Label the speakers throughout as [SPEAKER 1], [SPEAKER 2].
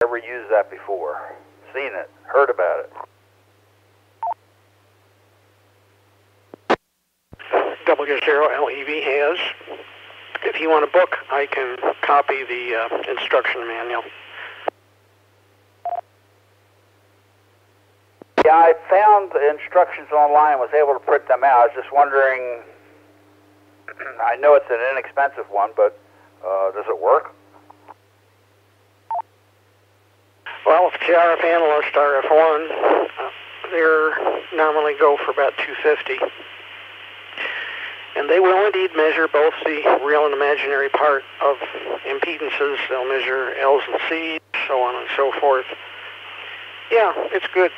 [SPEAKER 1] Ever used that before? Seen it, heard about it.
[SPEAKER 2] W0LEV has. If you want to book, I can copy the instruction manual.
[SPEAKER 1] Yeah, I found the instructions online, was able to print them out. I was just wondering, I know it's an inexpensive one, but does it work?
[SPEAKER 2] Well, if it's the RF analyst RF1, they normally go for about $250. And they will indeed measure both the real and imaginary part of impedances. They'll measure L's and C's, so on and so forth. Yeah, it's good.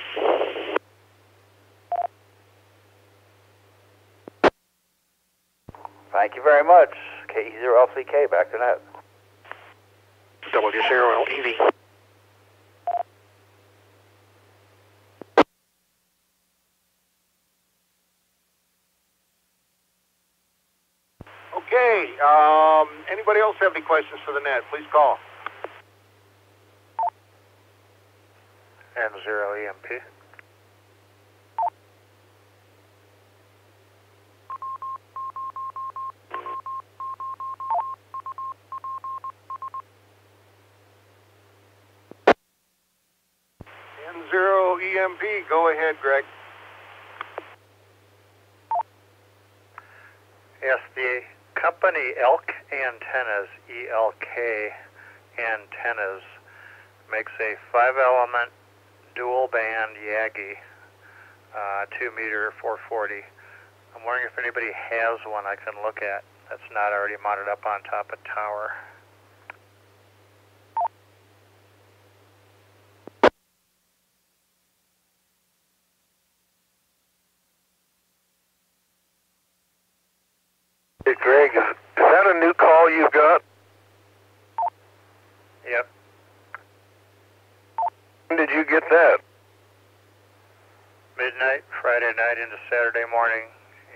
[SPEAKER 1] Thank you very much. KE0LCK, back to net.
[SPEAKER 2] W0LEV.
[SPEAKER 3] Okay, anybody else have any questions for the net? Please call.
[SPEAKER 4] N0EMP.
[SPEAKER 3] N0EMP, go ahead, Greg.
[SPEAKER 4] Yes, the company Elk Antennas, ELK Antennas, makes a 5-element dual-band Yagi, 2-meter 440. I'm wondering if anybody has one I can look at that's not already mounted up on top of tower.
[SPEAKER 3] Hey, Greg, is that a new call you've got?
[SPEAKER 4] Yep.
[SPEAKER 3] When did you get that?
[SPEAKER 4] Midnight, Friday night into Saturday morning,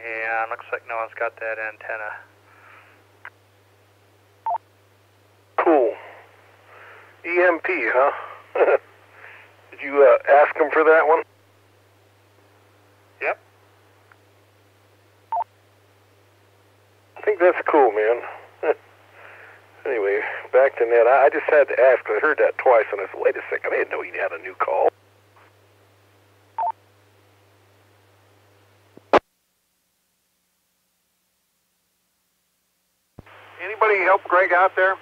[SPEAKER 4] and looks like no one's got that antenna.
[SPEAKER 3] Cool. EMP, huh? Did you ask him for that one?
[SPEAKER 4] Yep.
[SPEAKER 3] I think that's cool, man. Anyway, back to net. I just had to ask, 'cause I heard that twice, and I said, wait a second, I didn't know he had a new call. Anybody help Greg out there?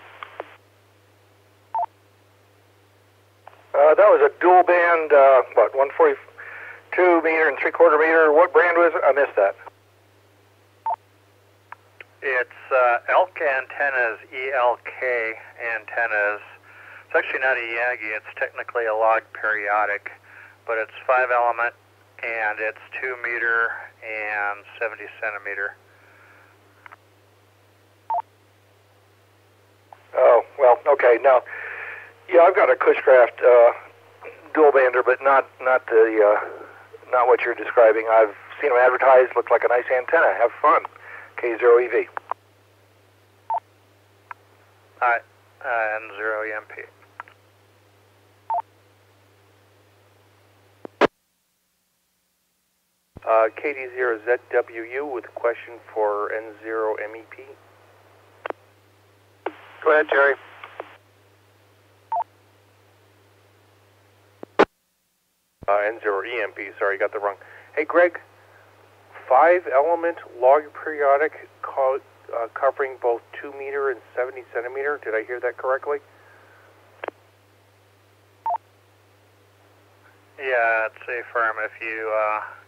[SPEAKER 3] That was a dual band, 142 meter and 3/4 meter. What brand was it? I missed that.
[SPEAKER 4] It's Elk Antennas, ELK Antennas. It's actually not a Yagi, it's technically a log periodic, but it's 5-element, and it's 2-meter and 70 centimeter.
[SPEAKER 3] Oh, well, okay. Now, yeah, I've got a Cushcraft dual bander, but not what you're describing. I've seen them advertised. Look like a nice antenna. Have fun. K0EV.
[SPEAKER 4] Alright, N0EMP.
[SPEAKER 5] KD0ZWU with a question for N0MEP.
[SPEAKER 3] Go ahead, Terry.
[SPEAKER 5] N0EMP, sorry, got that wrong. Hey, Greg, 5-element log periodic covering both 2-meter and 70 centimeter. Did I hear that correctly?
[SPEAKER 4] Yeah, it's a firm. If you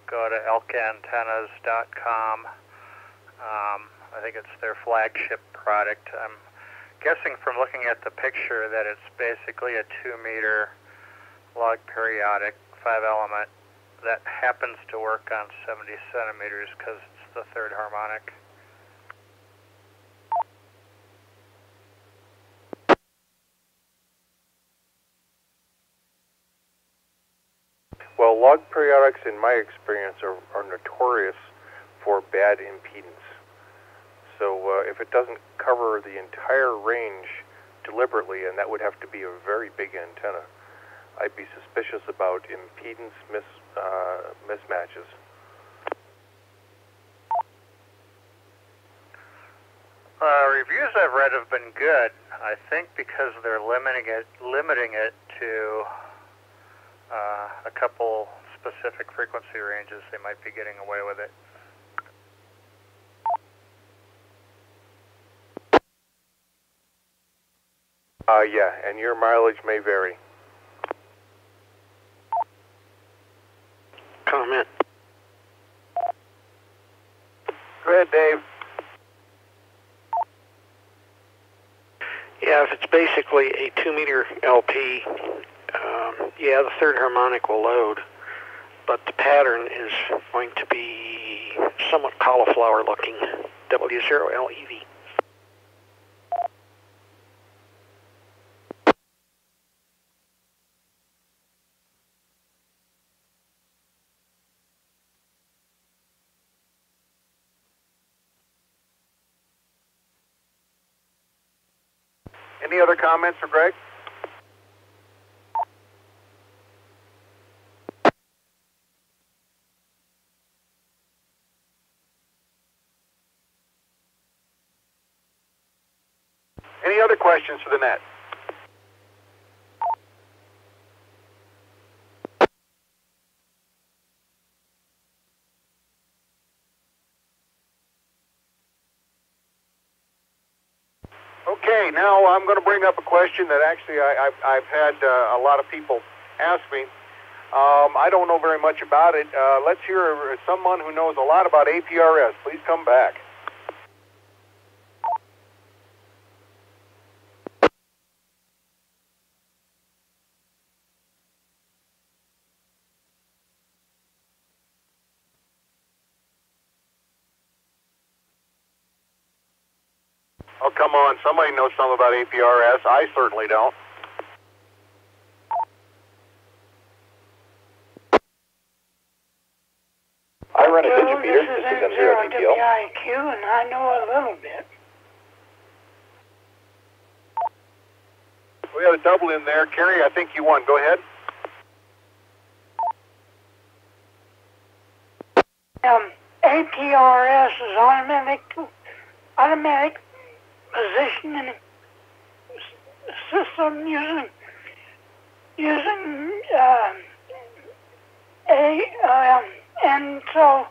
[SPEAKER 4] go to elkantennas.com, I think it's their flagship product. I'm guessing from looking at the picture that it's basically a 2-meter log periodic 5-element that happens to work on 70 centimeters because it's the third harmonic.
[SPEAKER 5] Well, log periodics, in my experience, are notorious for bad impedance. So if it doesn't cover the entire range deliberately, and that would have to be a very big antenna, I'd be suspicious about impedance mismatches.
[SPEAKER 4] Reviews I've read have been good. I think because they're limiting it to a couple specific frequency ranges, they might be getting away with it.
[SPEAKER 5] Yeah, and your mileage may vary.
[SPEAKER 2] Comment.
[SPEAKER 3] Go ahead, Dave.
[SPEAKER 2] Yeah, if it's basically a 2-meter LP, yeah, the third harmonic will load, but the pattern is going to be somewhat cauliflower looking, W0LEV.
[SPEAKER 3] Any other comments for Greg? Any other questions for the net? Okay, now I'm going to bring up a question that actually I've had a lot of people ask me. I don't know very much about it. Let's hear someone who knows a lot about APRS. Please come back. Oh, come on. Somebody knows something about APRS. I certainly don't.
[SPEAKER 6] I run a digimeter.
[SPEAKER 7] This is
[SPEAKER 6] NCARC
[SPEAKER 7] WIQ, and I know a little bit.
[SPEAKER 3] We had a double in there. Kerry, I think you won. Go ahead.
[SPEAKER 7] APRS is automatic positioning system using and so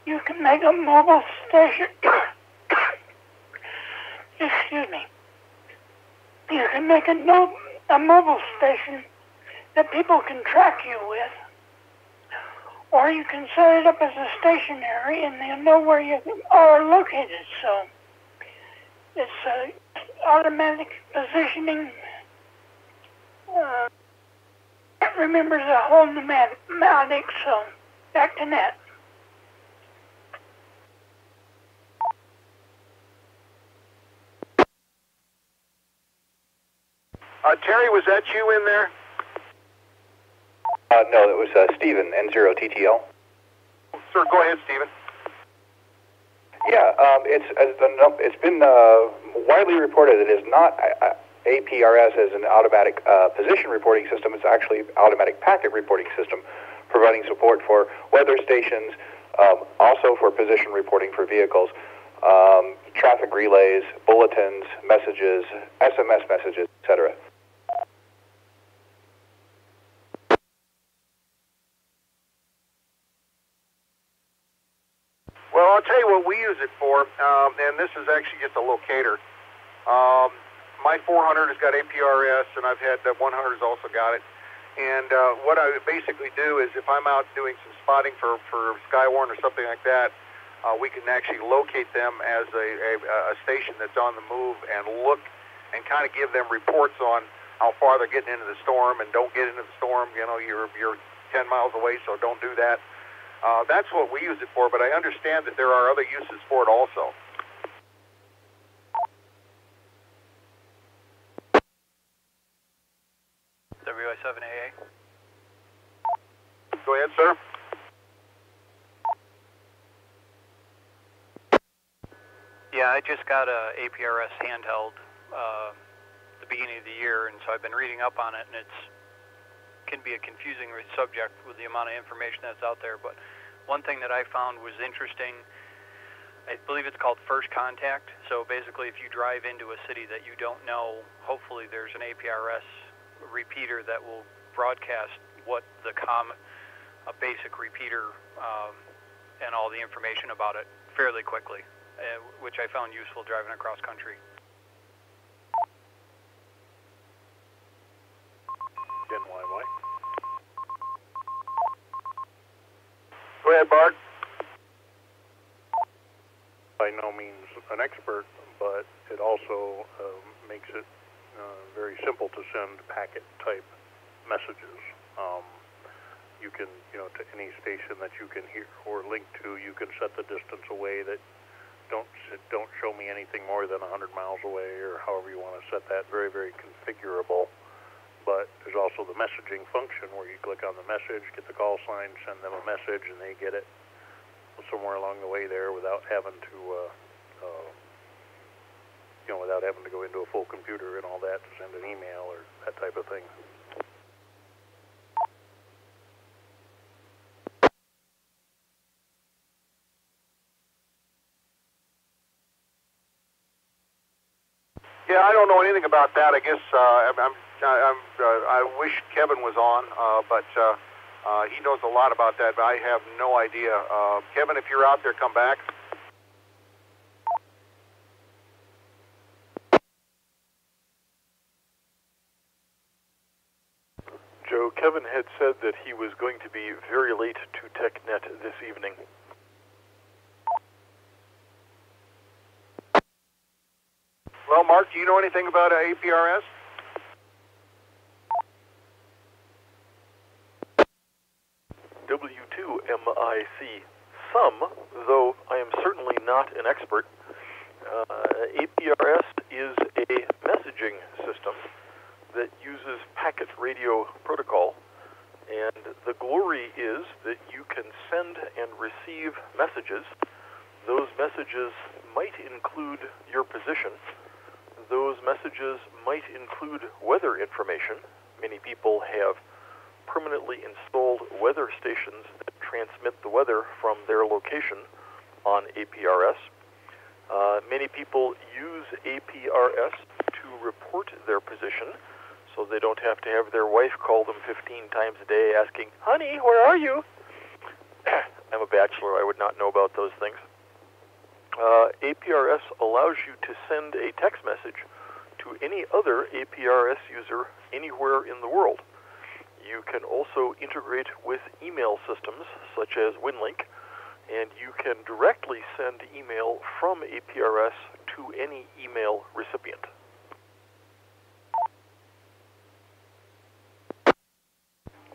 [SPEAKER 7] you can make a mobile station. Excuse me. You can make a mobile station that people can track you with, or you can set it up as a stationary and they'll know where you are located. So it's automatic positioning. It remembers the whole pneumatic, so back to net.
[SPEAKER 3] Terry, was that you in there?
[SPEAKER 6] No, that was Stephen, N0TTL.
[SPEAKER 3] Sir, go ahead, Stephen.
[SPEAKER 6] Yeah, it's been widely reported that it is not APRS as an automatic position reporting system. It's actually automatic packet reporting system, providing support for weather stations, also for position reporting for vehicles, traffic relays, bulletins, messages, SMS messages, etc.
[SPEAKER 3] Well, I'll tell you what we use it for, and this is actually just a locator. My 400 has got APRS, and I've had the 100's also got it. And what I basically do is if I'm out doing some spotting for Skywarn or something like that, we can actually locate them as a station that's on the move and look and kind of give them reports on how far they're getting into the storm and don't get into the storm. You know, you're 10 miles away, so don't do that. That's what we use it for, but I understand that there are other uses for it also.
[SPEAKER 8] WI7AA.
[SPEAKER 3] Go ahead, sir.
[SPEAKER 8] Yeah, I just got a APRS handheld the beginning of the year, and so I've been reading up on it, and it's can be a confusing subject with the amount of information that's out there. But one thing that I found was interesting, I believe it's called First Contact. So basically, if you drive into a city that you don't know, hopefully there's an APRS repeater that will broadcast what the a basic repeater and all the information about it fairly quickly, which I found useful driving across country.
[SPEAKER 5] NYY.
[SPEAKER 3] Go ahead, Bart.
[SPEAKER 5] By no means an expert, but it also makes it very simple to send packet-type messages. You can, to any station that you can hear or link to, you can set the distance away that don't show me anything more than 100 miles away, or however you want to set that. Very, very configurable. But there's also the messaging function where you click on the message, get the call sign, send them a message, and they get it somewhere along the way there without having to, without having to go into a full computer and all that to send an email or that type of thing.
[SPEAKER 3] Yeah, I don't know anything about that. I guess I wish Kevin was on, but he knows a lot about that. But I have no idea. Kevin, if you're out there, come back.
[SPEAKER 9] Joe, Kevin had said that he was going to be very late to TechNet this evening.
[SPEAKER 3] Well, Mark, do you know anything about APRS?
[SPEAKER 9] W2MIC. Some, though I am certainly not an expert. APRS is a messaging system that uses packet radio protocol, and the glory is that you can send and receive messages. Those messages might include your position. Those messages might include weather information. Many people have permanently installed weather stations that transmit the weather from their location on APRS. Many people use APRS to report their position, so they don't have to have their wife call them 15 times a day asking, "Honey, where are you?" I'm a bachelor. I would not know about those things. APRS allows you to send a text message to any other APRS user anywhere in the world. You can also integrate with email systems such as Winlink, and you can directly send email from APRS to any email recipient.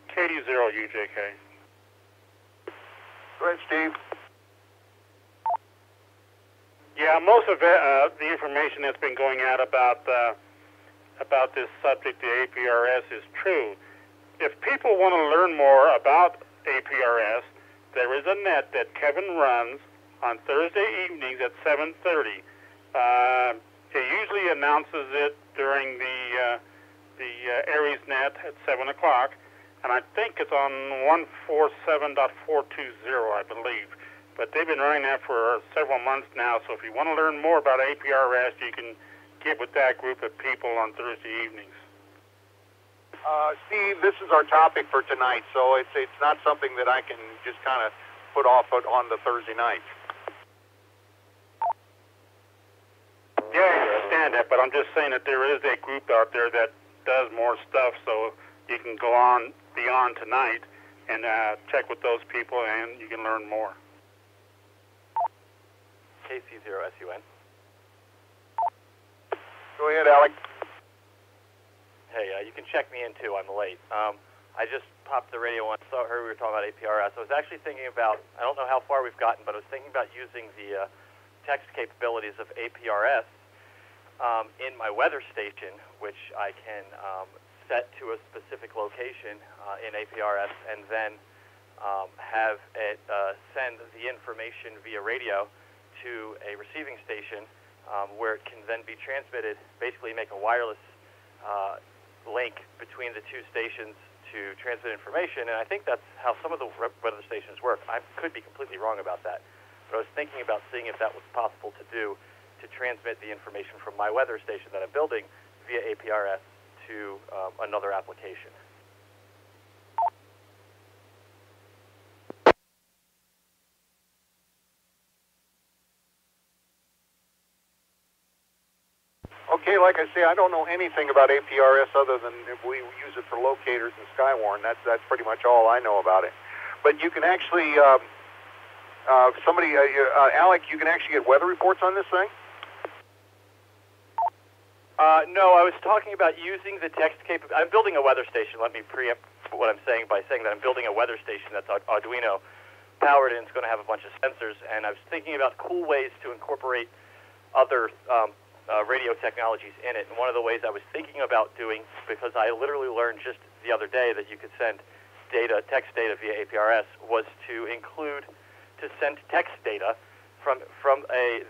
[SPEAKER 5] KD0UJK.
[SPEAKER 3] Go ahead, Steve.
[SPEAKER 10] Yeah, most of the information that's been going out about this subject, the APRS, is true. If people want to learn more about APRS, there is a net that Kevin runs on Thursday evenings at 7:30. He usually announces it during the Aries net at 7 o'clock, and I think it's on 147.420, I believe. But they've been running that for several months now, so if you want to learn more about APRS, you can get with that group of people on Thursday evenings.
[SPEAKER 3] Steve, this is our topic for tonight, so it's not something that I can just kind of put off on the Thursday night.
[SPEAKER 10] Yeah, I understand that, but I'm just saying that there is a group out there that does more stuff, so you can go on beyond tonight and check with those people, and you can learn more.
[SPEAKER 11] KC0SUN.
[SPEAKER 3] Go ahead, Alec.
[SPEAKER 11] Hey, you can check me in too. I'm late. I just popped the radio on, so I heard we were talking about APRS. I was actually thinking about, I don't know how far we've gotten, but I was thinking about using the text capabilities of APRS in my weather station, which I can set to a specific location in APRS, and then have it send the information via radio to a receiving station where it can then be transmitted, basically make a wireless link between the two stations to to transmit information, and I think that's how some of the weather stations work. I could be completely wrong about that, but I was thinking about seeing if that was possible to do, to transmit the information from my weather station that I'm building via APRS to another application.
[SPEAKER 12] Okay, like I say, I don't know anything about APRS other than if we use it for locators and Skywarn. That's pretty much all I know about it. But you can actually, Alec, you can actually get weather reports on this thing?
[SPEAKER 11] No, I was talking about using the text capability. I'm building a weather station. Let me preempt what I'm saying by saying that I'm building a weather station that's Arduino powered, and it's going to have a bunch of sensors. And I was thinking about cool ways to incorporate other radio technologies in it. And one of the ways I was thinking about doing, because I literally learned just the other day that you could send data, text data via APRS, was to send text data from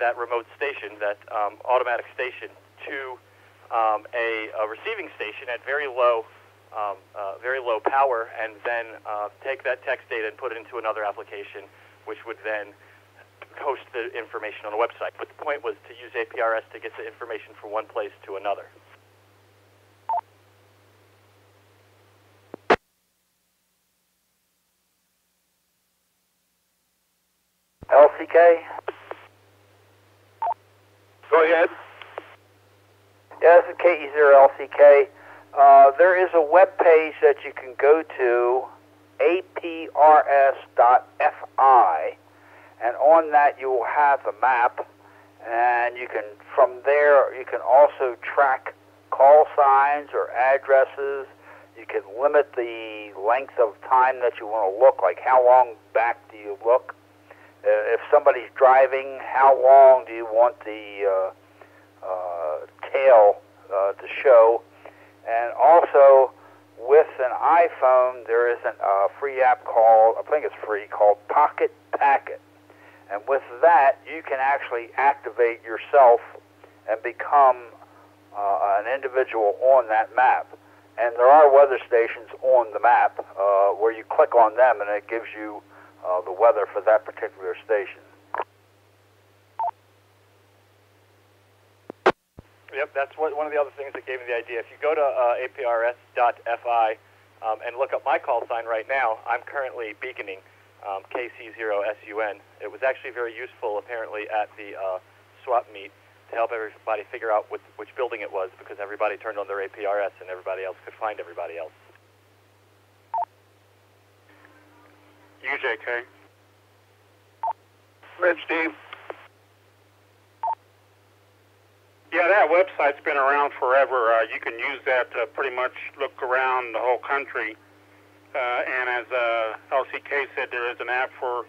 [SPEAKER 11] that remote station, that automatic station, to a receiving station at very low power, and then take that text data and put it into another application, which would then host the information on a website. But the point was to use APRS to get the information from one place to another.
[SPEAKER 1] LCK?
[SPEAKER 12] Go ahead.
[SPEAKER 1] Yeah, this is KE0LCK. There is a web page that you can go to, aprs.fi, and on that you will have a map, and you can, from there, you can also track call signs or addresses. You can limit the length of time that you want to look, like how long back do you look. If somebody's driving, how long do you want the tail to show? And also, with an iPhone, there is a free app called, I think it's free, called Pocket Packet. And with that, you can actually activate yourself and become an individual on that map. And there are weather stations on the map where you click on them and it gives you the weather for that particular station.
[SPEAKER 11] Yep, that's one of the other things that gave me the idea. If you go to aprs.fi and look up my call sign right now, I'm currently beaconing KC0SUN. It was actually very useful, apparently, at the swap meet to help everybody figure out which building it was, because everybody turned on their APRS and everybody else could find everybody else.
[SPEAKER 10] UJK.
[SPEAKER 12] Red Steve.
[SPEAKER 10] Yeah, that website's been around forever. You can use that to pretty much look around the whole country. And as LCK said, there is an app for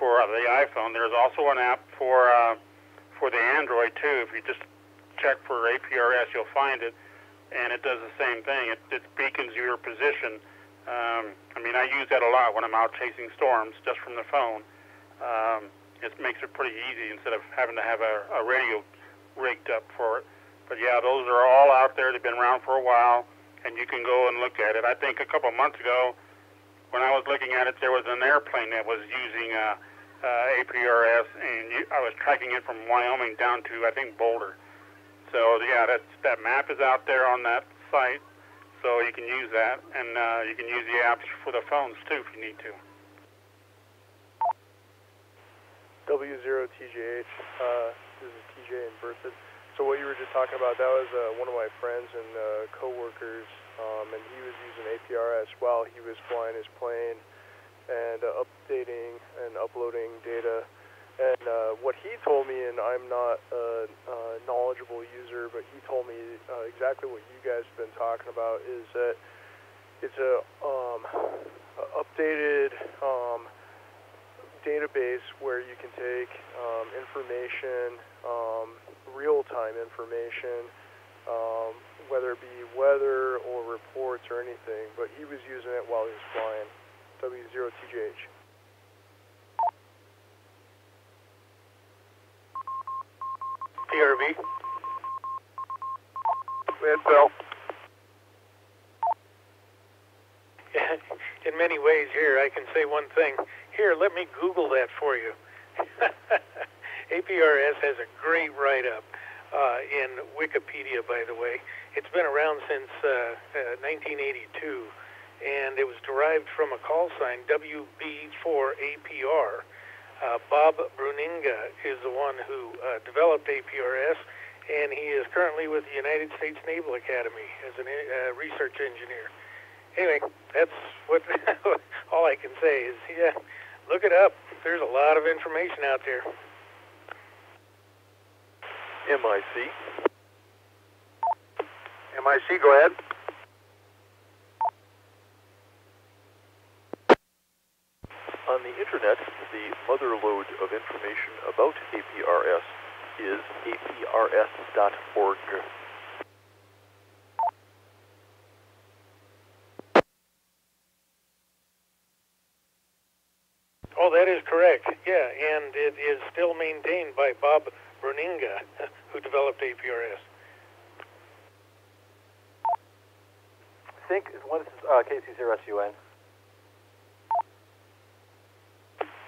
[SPEAKER 10] the iPhone. There's also an app for the Android too. If you just check for APRS, you'll find it, and it does the same thing. It beacons your position. I mean, I use that a lot when I'm out chasing storms, just from the phone. It makes it pretty easy instead of having to have a radio rigged up for it. But yeah, those are all out there. They've been around for a while, and you can go and look at it. I think a couple of months ago, when I was looking at it, there was an airplane that was using APRS, and I was tracking it from Wyoming down to, I think, Boulder. So yeah, that map is out there on that site, so you can use that, and you can use the apps for the phones too if you need to.
[SPEAKER 13] W0TJH, this is TJ in Berthoud. So what you were just talking about, that was one of my friends and co-workers, and he was using APRS while he was flying his plane and updating and uploading data. And what he told me, and I'm not a knowledgeable user, but he told me exactly what you guys have been talking about, is that it's a updated database where you can take information, real-time information, whether it be weather or reports or anything, but he was using it while he was flying. W0TJH.
[SPEAKER 12] PRV. Go ahead, Bill.
[SPEAKER 14] many ways here. I can say one thing. Here, let me Google that for you. APRS has a great write-up in Wikipedia, by the way. It's been around since 1982, and it was derived from a call sign, WB4APR. Bob Bruninga is the one who developed APRS, and he is currently with the United States Naval Academy as a research engineer. Anyway, that's what all I can say is, yeah, look it up. There's a lot of information out there.
[SPEAKER 9] MIC.
[SPEAKER 12] MIC, go ahead.
[SPEAKER 9] On the internet, the mother lode of information about APRS is aprs.org.
[SPEAKER 14] Oh, that is correct. Yeah, and it is still maintained by Bob Bruninga, who developed APRS.
[SPEAKER 15] I think, what is KC0SUN?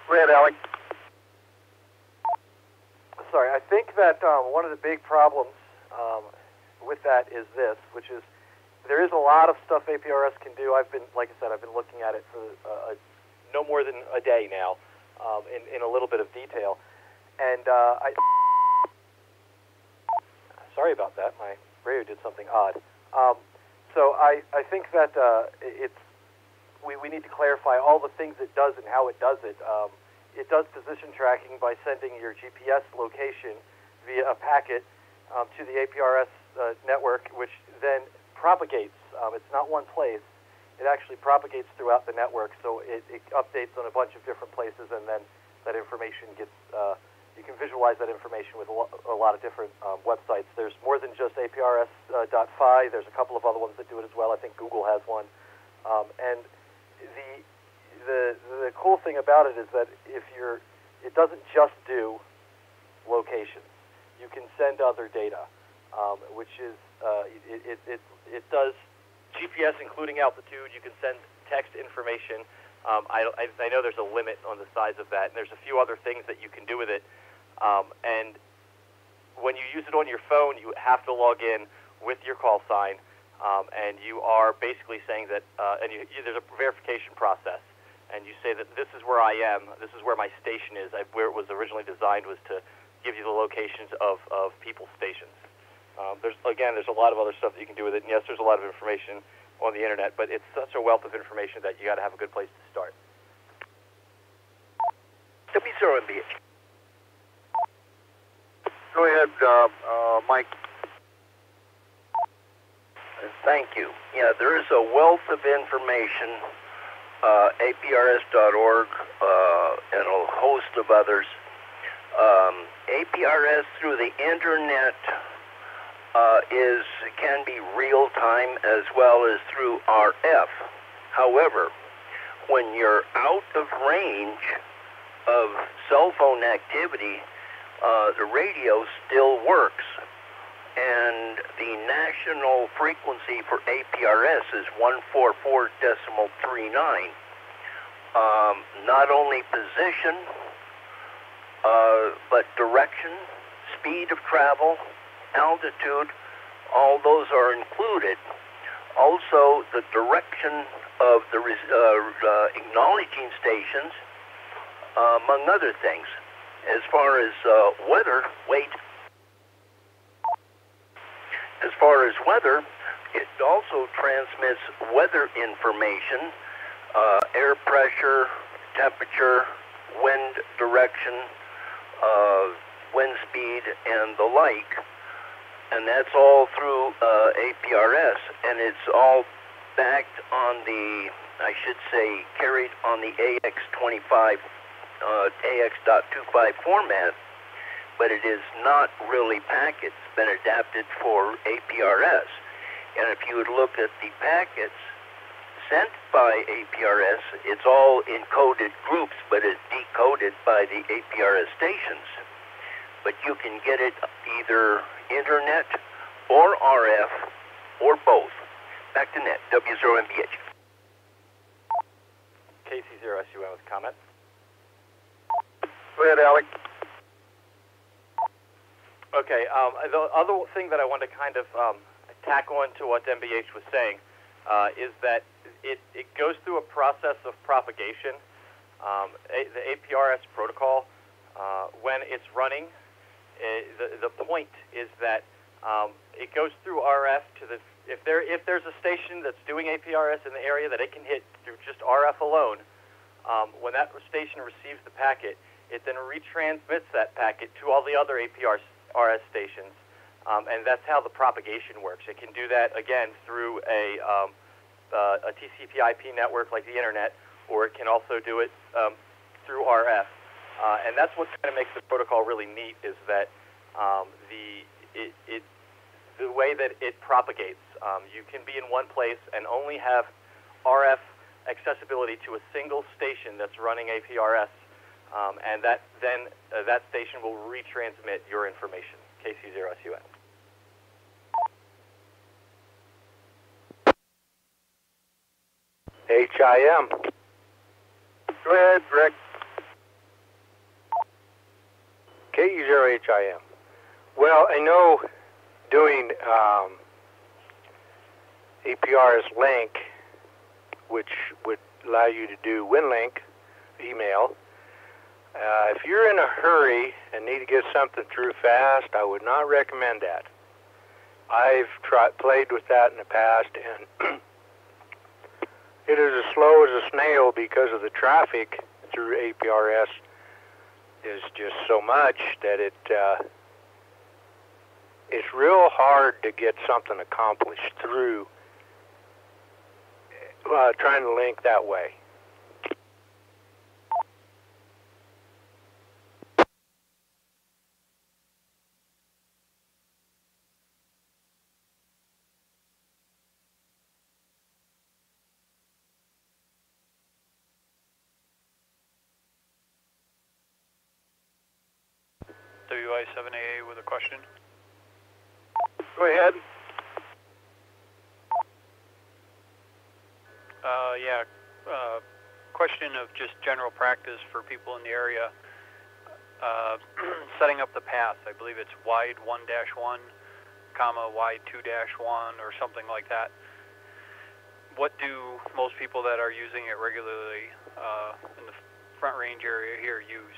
[SPEAKER 12] Go ahead, Alec.
[SPEAKER 15] Sorry, I think that one of the big problems with that is this, which is there is a lot of stuff APRS can do. I've been, like I said, I've been looking at it for no more than a day now, in a little bit of detail. And sorry about that. My radio did something odd. So I think that we need to clarify all the things it does and how it does it. It does position tracking by sending your GPS location via a packet to the APRS network, which then propagates. It's not one place. It actually propagates throughout the network, so it updates on a bunch of different places, and then that information gets, you can visualize that information with a lot of different websites. There's more than just APRS.fi. There's a couple of other ones that do it as well. I think Google has one. And the cool thing about it is that it doesn't just do locations. You can send other data, which is, it does GPS including altitude. You can send text information. I know there's a limit on the size of that, and there's a few other things that you can do with it. And when you use it on your phone, you have to log in with your call sign, and you are basically saying that, there's a verification process, and you say that this is where I am, this is where my station is. Where it was originally designed was to give you the locations of people's stations. There's a lot of other stuff that you can do with it, and yes, there's a lot of information on the internet, but it's such a wealth of information that you got to have a good place to start.
[SPEAKER 12] W0MBH. Go ahead, Mike.
[SPEAKER 16] Thank you. Yeah, there is a wealth of information, aprs.org, and a host of others. APRS through the internet can be real time as well as through RF. However, when you're out of range of cell phone activity, the radio still works, and the national frequency for APRS is 144.39. Not only position, but direction, speed of travel, altitude, all those are included. Also, the direction of the acknowledging stations, among other things. As far as weather, it also transmits weather information, air pressure, temperature, wind direction, wind speed, and the like. And that's all through APRS, and it's all backed on carried on the AX25, AX.25 format, but it is not really packets. It's been adapted for APRS. And if you would look at the packets sent by APRS, it's all encoded groups, but it's decoded by the APRS stations. But you can get it either internet or RF or both. Back to net, W0MBH.
[SPEAKER 11] KC0SUN with a comment.
[SPEAKER 12] Go ahead, Alec.
[SPEAKER 11] Okay, the other thing that I want to kind of tack on to what MBH was saying is that it goes through a process of propagation. The APRS protocol, when it's running, the point is that it goes through RF to the if there's a station that's doing APRS in the area that it can hit through just RF alone. When that station receives the packet, it then retransmits that packet to all the other APRS stations, and that's how the propagation works. It can do that again through a TCP/IP network like the internet, or it can also do it through RF. And that's what kind of makes the protocol really neat is that the way that it propagates. You can be in one place and only have RF accessibility to a single station that's running APRS, and that station will retransmit your information. KC0SUN.
[SPEAKER 12] HIM. Go ahead, Rick. KU0HIM. Well, I know doing APRS link, which would allow you to do WinLink email. If you're in a hurry and need to get something through fast, I would not recommend that. I've played with that in the past, and it is as slow as a snail because of the traffic through APRS is just so much that it's real hard to get something accomplished through trying to link that way.
[SPEAKER 8] WI7AA with a question.
[SPEAKER 12] Go ahead.
[SPEAKER 8] Question of just general practice for people in the area. Setting up the path. I believe it's wide 1-1, wide 2-1, or something like that. What do most people that are using it regularly in the Front Range area here use?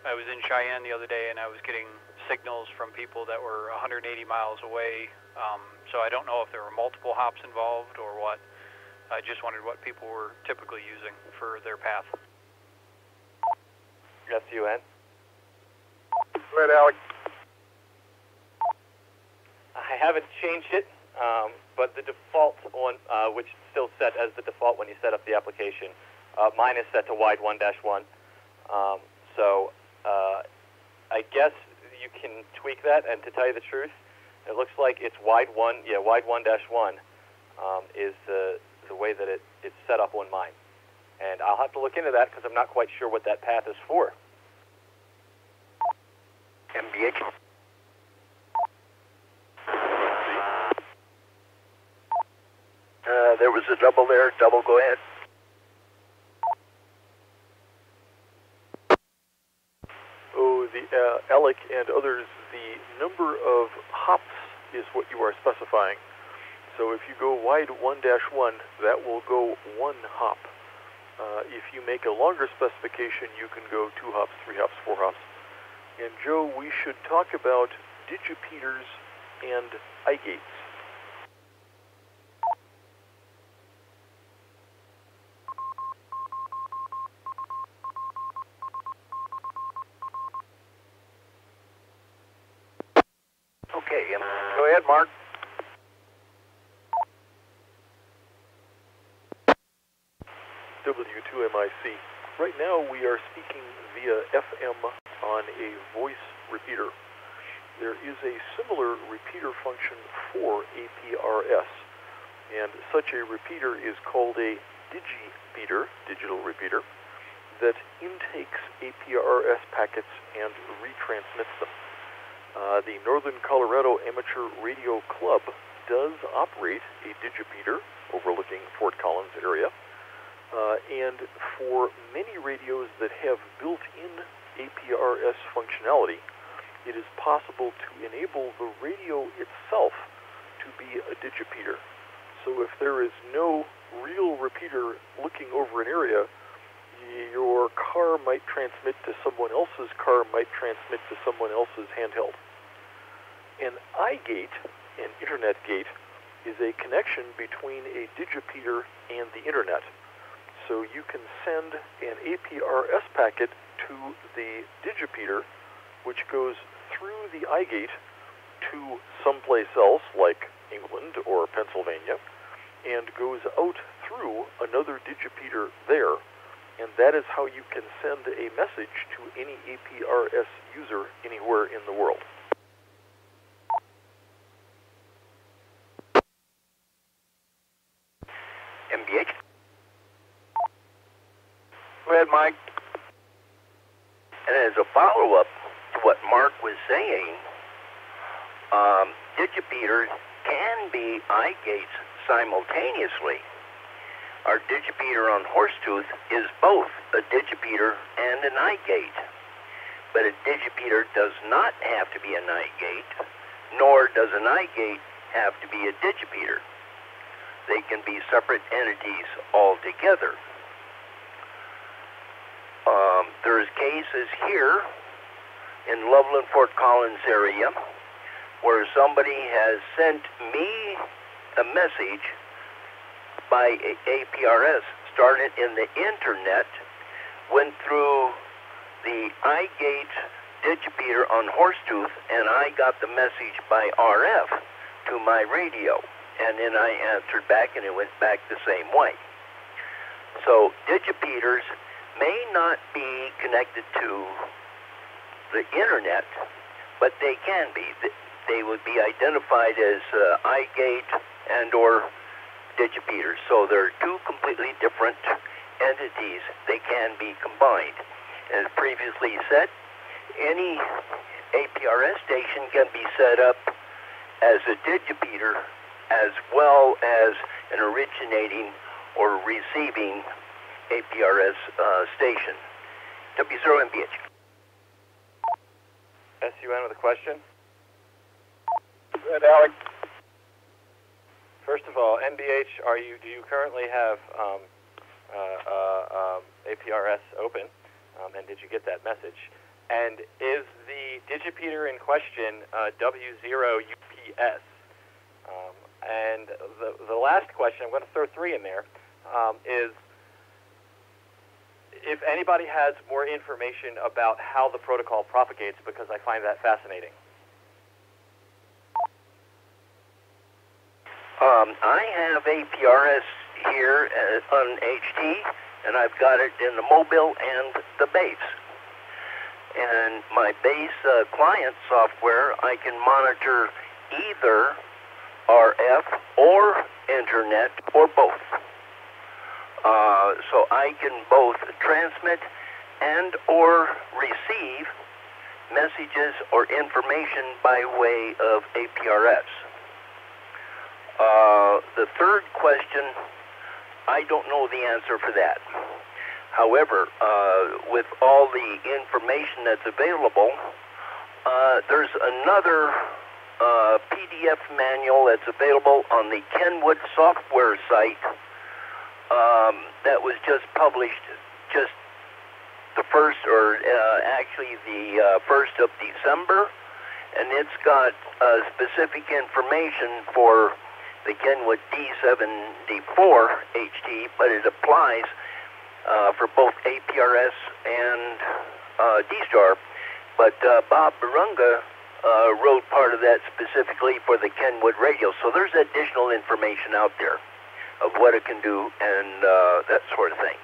[SPEAKER 8] I was in Cheyenne the other day, and I was getting signals from people that were 180 miles away, so I don't know if there were multiple hops involved or what. I just wondered what people were typically using for their path.
[SPEAKER 11] SUN.
[SPEAKER 12] Go ahead, Alex.
[SPEAKER 11] I haven't changed it, but the default one, which is still set as the default when you set up the application, mine is set to wide 1-1. So I guess you can tweak that, and to tell you the truth, it looks like it's wide 1-1 is the way that it's set up on mine. And I'll have to look into that because I'm not quite sure what that path is for.
[SPEAKER 16] MBH. There was a double there. Double, go ahead.
[SPEAKER 9] Alec and others, the number of hops is what you are specifying. So if you go wide 1-1, that will go 1 hop. If you make a longer specification, you can go 2 hops, 3 hops, 4 hops. And Joe, we should talk about digipeaters and iGates.
[SPEAKER 16] Okay,
[SPEAKER 12] go ahead, Mark.
[SPEAKER 9] W2MIC. Right now we are speaking via FM on a voice repeater. There is a similar repeater function for APRS, and such a repeater is called a digipeater, digital repeater, that intakes APRS packets and retransmits them. The Northern Colorado Amateur Radio Club does operate a digipeater overlooking Fort Collins area. And for many radios that have built-in APRS functionality, it is possible to enable the radio itself to be a digipeater. So if there is no real repeater looking over an area, your car might transmit to someone else's car, might transmit to someone else's handheld. An iGate, an Internet gate, is a connection between a digipeater and the Internet. So you can send an APRS packet to the digipeater, which goes through the iGate to someplace else, like England or Pennsylvania, and goes out through another digipeater there, and that is how you can send a message to any APRS user anywhere in the world.
[SPEAKER 16] MBH? Go ahead, Mike. And as a follow-up to what Mark was saying, digipeaters can be iGates simultaneously. Our digipeater on Horsetooth is both a digipeater and an iGate. But a digipeater does not have to be an iGate, nor does an iGate have to be a digipeater. They can be separate entities altogether. There's cases here in Loveland, Fort Collins area where somebody has sent me a message by APRS, started in the internet, went through the iGate digipeater on Horsetooth, and I got the message by RF to my radio. And then I answered back, and it went back the same way. So digipeaters may not be connected to the internet, but they can be. They would be identified as iGate and or digipeaters. So they're two completely different entities. They can be combined. As previously said, any APRS station can be set up as a digipeater as well as an originating or receiving APRS station. W0MBH.
[SPEAKER 11] SUN with a question.
[SPEAKER 3] Good, Alex.
[SPEAKER 11] First of all, NBH, do you currently have APRS open? And did you get that message? And is the digipeater in question W0 UPS? And the last question, I'm going to throw three in there, is if anybody has more information about how the protocol propagates, because I find that fascinating.
[SPEAKER 16] I have APRS here on HT, and I've got it in the mobile and the base. And my base client software, I can monitor either RF or internet or both. So I can both transmit and or receive messages or information by way of APRS. The third question, I don't know the answer for that. However, with all the information that's available, there's another PDF manual that's available on the Kenwood software site that was just published just the first, or actually the 1st of December, and it's got specific information for the Kenwood D7D4 HT, but it applies for both APRS and D-Star. But Bob Barunga wrote part of that specifically for the Kenwood radio. So there's additional information out there of what it can do and that sort of thing.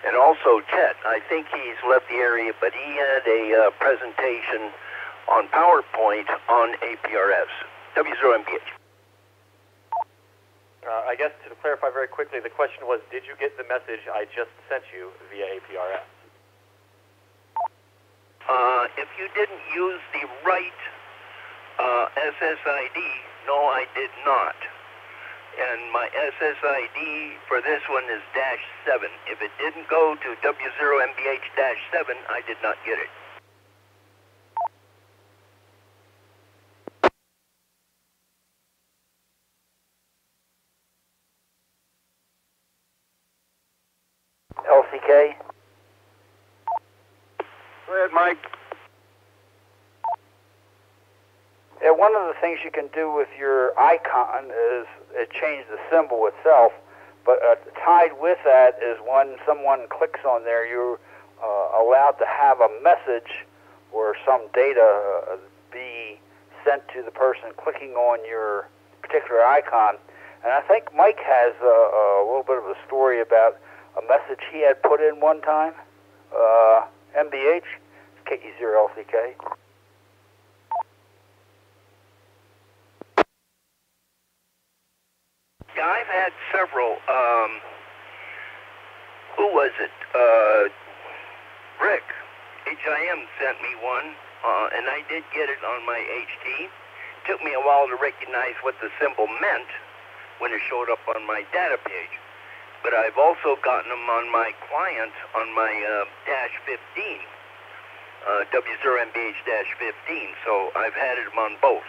[SPEAKER 16] And also Chet, I think he's left the area, but he had a presentation on PowerPoint on APRS. W0MBH.
[SPEAKER 11] I guess to clarify very quickly, the question was, did you get the message I just sent you via APRS?
[SPEAKER 16] If you didn't use the right SSID, no, I did not. and my SSID for this one is -7. If it didn't go to W0MBH-7, I did not get it.
[SPEAKER 1] LCK?
[SPEAKER 3] Go ahead, Mike.
[SPEAKER 1] Yeah, one of the things you can do with your icon is change the symbol itself, but tied with that is when someone clicks on there, you're allowed to have a message or some data be sent to the person clicking on your particular icon. And I think Mike has a little bit of a story about a message he had put in one time. MBH, KE0LCK.
[SPEAKER 16] Yeah, I've had several. Who was it? Rick, HIM sent me one, and I did get it on my HT. Took me a while to recognize what the symbol meant when it showed up on my data page. But I've also gotten them on my client on my -15, W0MBH-15, so I've had them on both.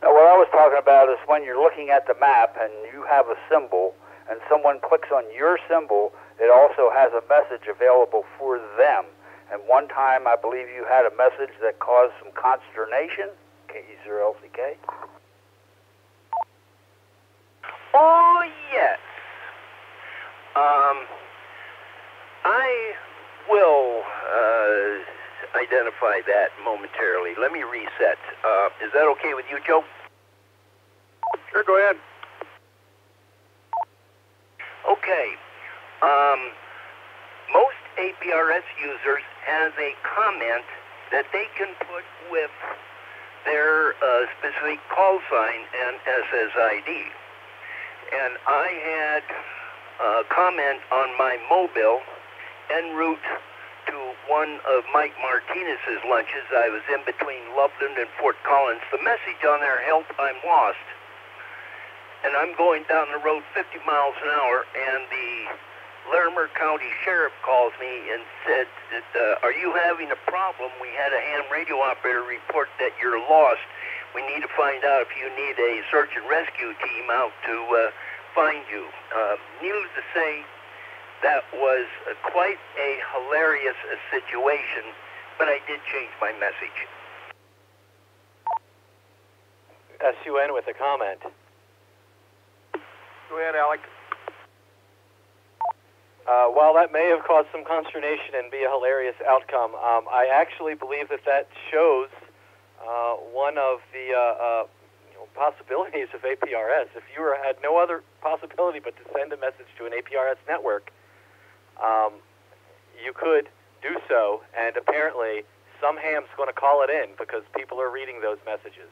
[SPEAKER 1] Now, what I was talking about is when you're looking at the map and you have a symbol and someone clicks on your symbol, it also has a message available for them. And one time, I believe you had a message that caused some consternation, KE0LCK.
[SPEAKER 16] Oh, yes. I will identify that momentarily. Let me reset. Is that okay with you, Joe?
[SPEAKER 3] Sure, go ahead.
[SPEAKER 16] Okay. Most APRS users has a comment that they can put with their specific call sign and SSID. And I had a comment on my mobile en route to one of Mike Martinez's lunches. I was in between Loveland and Fort Collins. The message on there, help, I'm lost. And I'm going down the road 50 miles an hour, and the Larimer County Sheriff calls me and said, are you having a problem? We had a ham radio operator report that you're lost. We need to find out if you need a search and rescue team out to find you. Needless to say, that was quite a hilarious situation, but I did change my message.
[SPEAKER 15] SUN with a comment.
[SPEAKER 3] Go ahead, Alec.
[SPEAKER 15] While that may have caused some consternation and be a hilarious outcome, I actually believe that shows one of the possibilities of APRS. If you had no other possibility but to send a message to an APRS network, you could do so, and apparently some ham's going to call it in because people are reading those messages.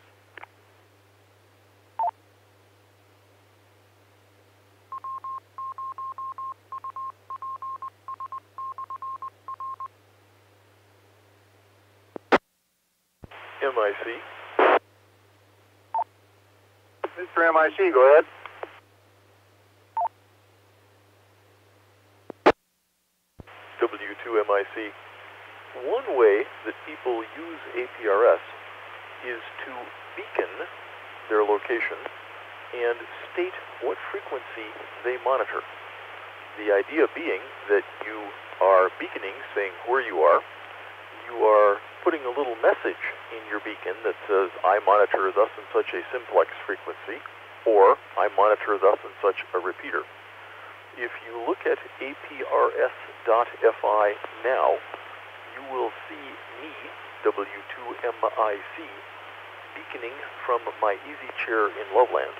[SPEAKER 9] MIC.
[SPEAKER 3] Mr. MIC, go ahead.
[SPEAKER 9] W2MIC. One way that people use APRS is to beacon their location and state what frequency they monitor. The idea being that you are beaconing, saying where you are putting a little message in your beacon that says, I monitor thus and such a simplex frequency, or I monitor thus and such a repeater. If you look at APRS.FI now, you will see me, W2MIC, beaconing from my easy chair in Loveland.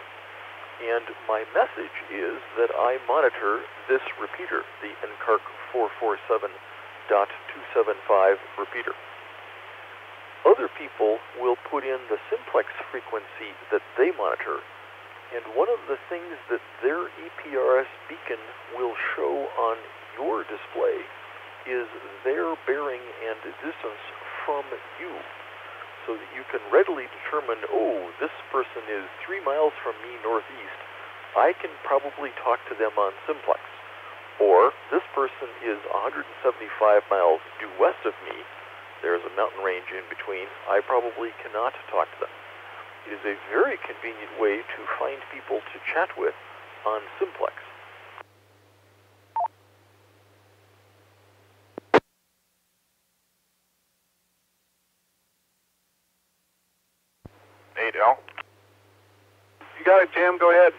[SPEAKER 9] And my message is that I monitor this repeater, the NCARC 447.275 repeater. Other people will put in the simplex frequency that they monitor, and one of the things that their APRS beacon will show on your display is their bearing and distance from you. so that you can readily determine, oh, this person is 3 miles from me northeast. I can probably talk to them on simplex. Or this person is 175 miles due west of me. There's a mountain range in between. I probably cannot talk to them. It is a very convenient way to find people to chat with on simplex.
[SPEAKER 17] Hey, Del.
[SPEAKER 3] You got it, Jim. Go ahead.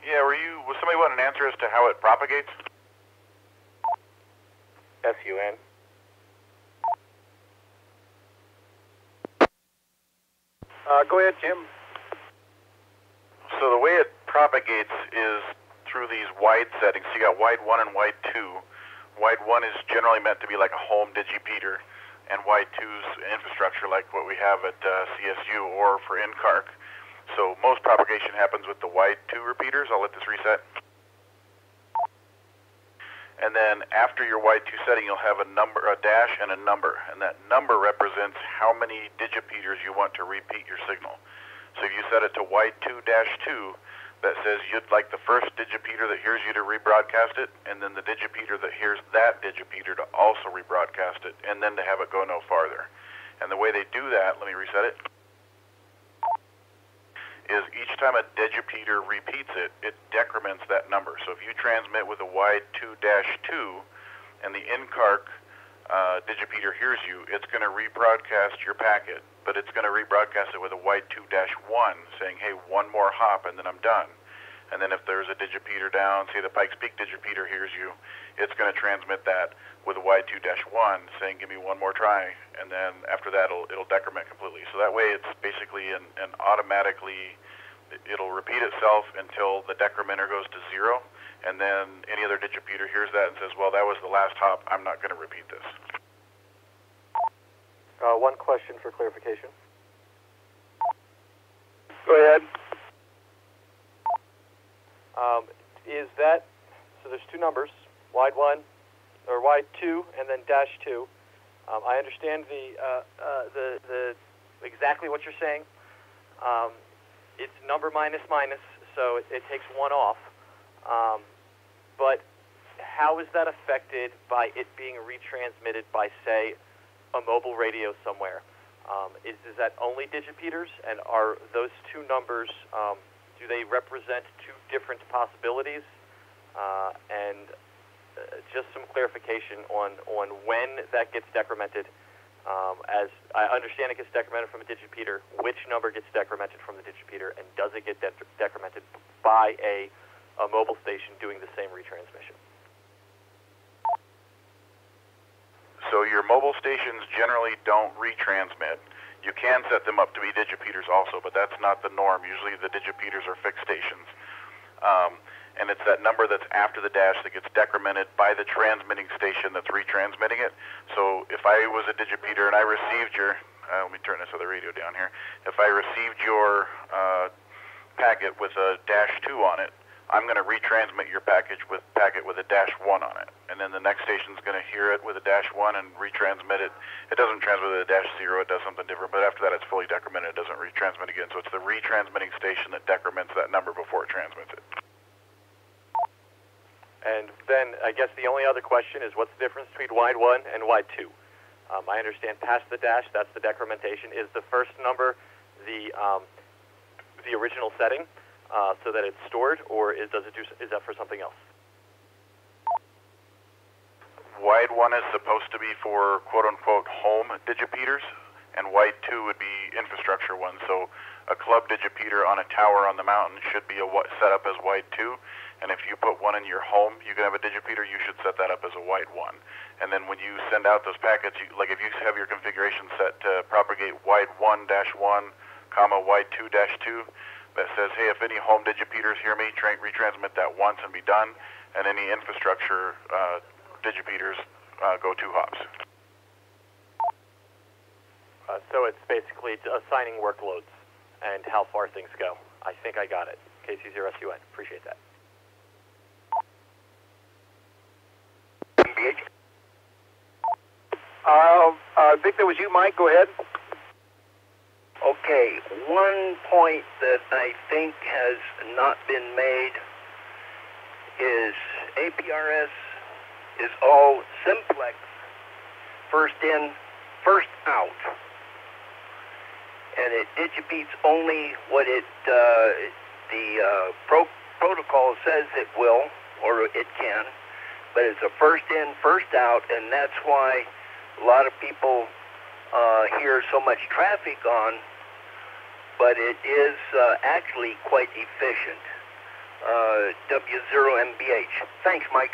[SPEAKER 17] Yeah, was somebody wanting an answer as to how it propagates?
[SPEAKER 12] SUN. Go ahead, Jim.
[SPEAKER 17] So the way it propagates is through these wide settings. So you got wide 1 and wide 2. Wide 1 is generally meant to be like a home digipeater, and wide 2's infrastructure like what we have at CSU or for NCARC. So most propagation happens with the wide 2 repeaters. I'll let this reset. And then after your wide 2 setting, you'll have a dash and a number. And that number represents how many digipeaters you want to repeat your signal. So if you set it to wide 2-2, that says you'd like the first digipeater that hears you to rebroadcast it, and then the digipeater that hears that digipeater to also rebroadcast it, and then to have it go no farther. And the way they do that, let me reset it, is each time a digipeater repeats it, it decrements that number. So if you transmit with a wide 2-2 and the NCARC digipeater hears you, it's going to rebroadcast your packet, but it's going to rebroadcast it with a wide 2-1 saying, hey, one more hop and then I'm done. And then if there's a digipeater down, say the Pikes Peak digipeater hears you, it's going to transmit that with a wide 2-1 saying, give me one more try. And then after that, it'll decrement completely. So that way it's basically an automatically, it'll repeat itself until the decrementer goes to 0. And then any other digipeater hears that and says, well, that was the last hop. I'm not going to repeat this.
[SPEAKER 15] One question for clarification.
[SPEAKER 3] Go ahead.
[SPEAKER 15] Is that, so there's 2 numbers, wide 1, or wide 2, and then dash 2. I understand the exactly what you're saying. It's number minus minus, so it takes 1 off. But how is that affected by it being retransmitted by, say, a mobile radio somewhere? Is that only digipeaters, and are those 2 numbers, do they represent 2 different possibilities? And just some clarification on when that gets decremented. As I understand it gets decremented from a digipeater, which number gets decremented from the digipeater, and does it get decremented by a mobile station doing the same retransmission?
[SPEAKER 17] So your mobile stations generally don't retransmit. You can set them up to be digipeaters also, but that's not the norm. Usually the digipeaters are fixed stations. And it's that number that's after the dash that gets decremented by the transmitting station that's retransmitting it. So if I was a digipeater and I received your, let me turn this other radio down here. If I received your packet with a -2 on it, I'm going to retransmit your packet with a -1 on it. And then the next station's going to hear it with a -1 and retransmit it. It doesn't transmit with a -0, it does something different, but after that it's fully decremented, it doesn't retransmit again. So it's the retransmitting station that decrements that number before it transmits it.
[SPEAKER 15] And then I guess the only other question is, what's the difference between wide 1 and wide 2? I understand past the dash, that's the decrementation. Is the first number the original setting so that it's stored, or is that for something else?
[SPEAKER 17] Wide 1 is supposed to be for quote-unquote home digipeaters, and wide 2 would be infrastructure 1. So a club digipeater on a tower on the mountain should be set up as wide 2. And if you put one in your home, you can have a digipeater, you should set that up as a wide 1. And then when you send out those packets, like if you have your configuration set to propagate wide 1-1, wide 2-2, that says, hey, if any home digipeaters hear me, retransmit that once and be done. And any infrastructure digipeaters go 2 hops.
[SPEAKER 15] So it's basically assigning workloads and how far things go. I think I got it. KC0SUN. Appreciate that.
[SPEAKER 3] I think that was you, Mike. Go ahead.
[SPEAKER 16] Okay, one point that I think has not been made is APRS is all simplex, first in, first out. And it digibeats only what the protocol says it will, or it can, but it's a first in, first out, and that's why a lot of people hear so much traffic on, but it is actually quite efficient. W0MBH. Thanks, Mike.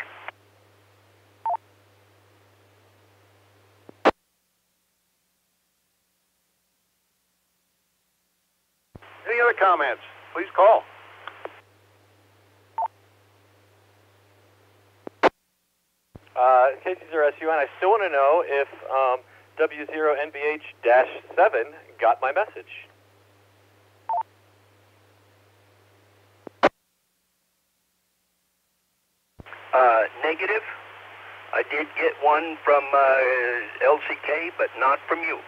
[SPEAKER 3] Any other comments? Please call.
[SPEAKER 11] KC0SUN, I still want to know if W0NBH-7 got my message.
[SPEAKER 16] Negative. I did get one from LCK, but not from you.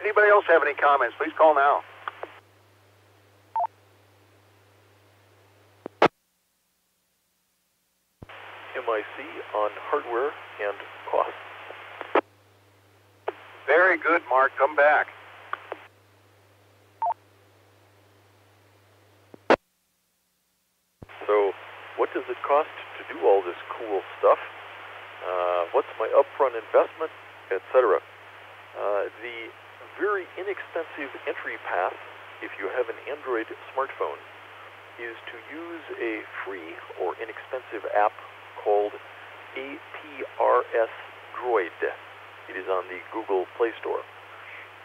[SPEAKER 3] Anybody else have any comments? Please call now.
[SPEAKER 9] MIC on hardware and cost.
[SPEAKER 3] Very good, Mark. Come back.
[SPEAKER 9] So, what does it cost to do all this cool stuff? What's my upfront investment, etc.? The very inexpensive entry path, if you have an Android smartphone, is to use a free or inexpensive app called APRS Droid. It is on the Google Play Store.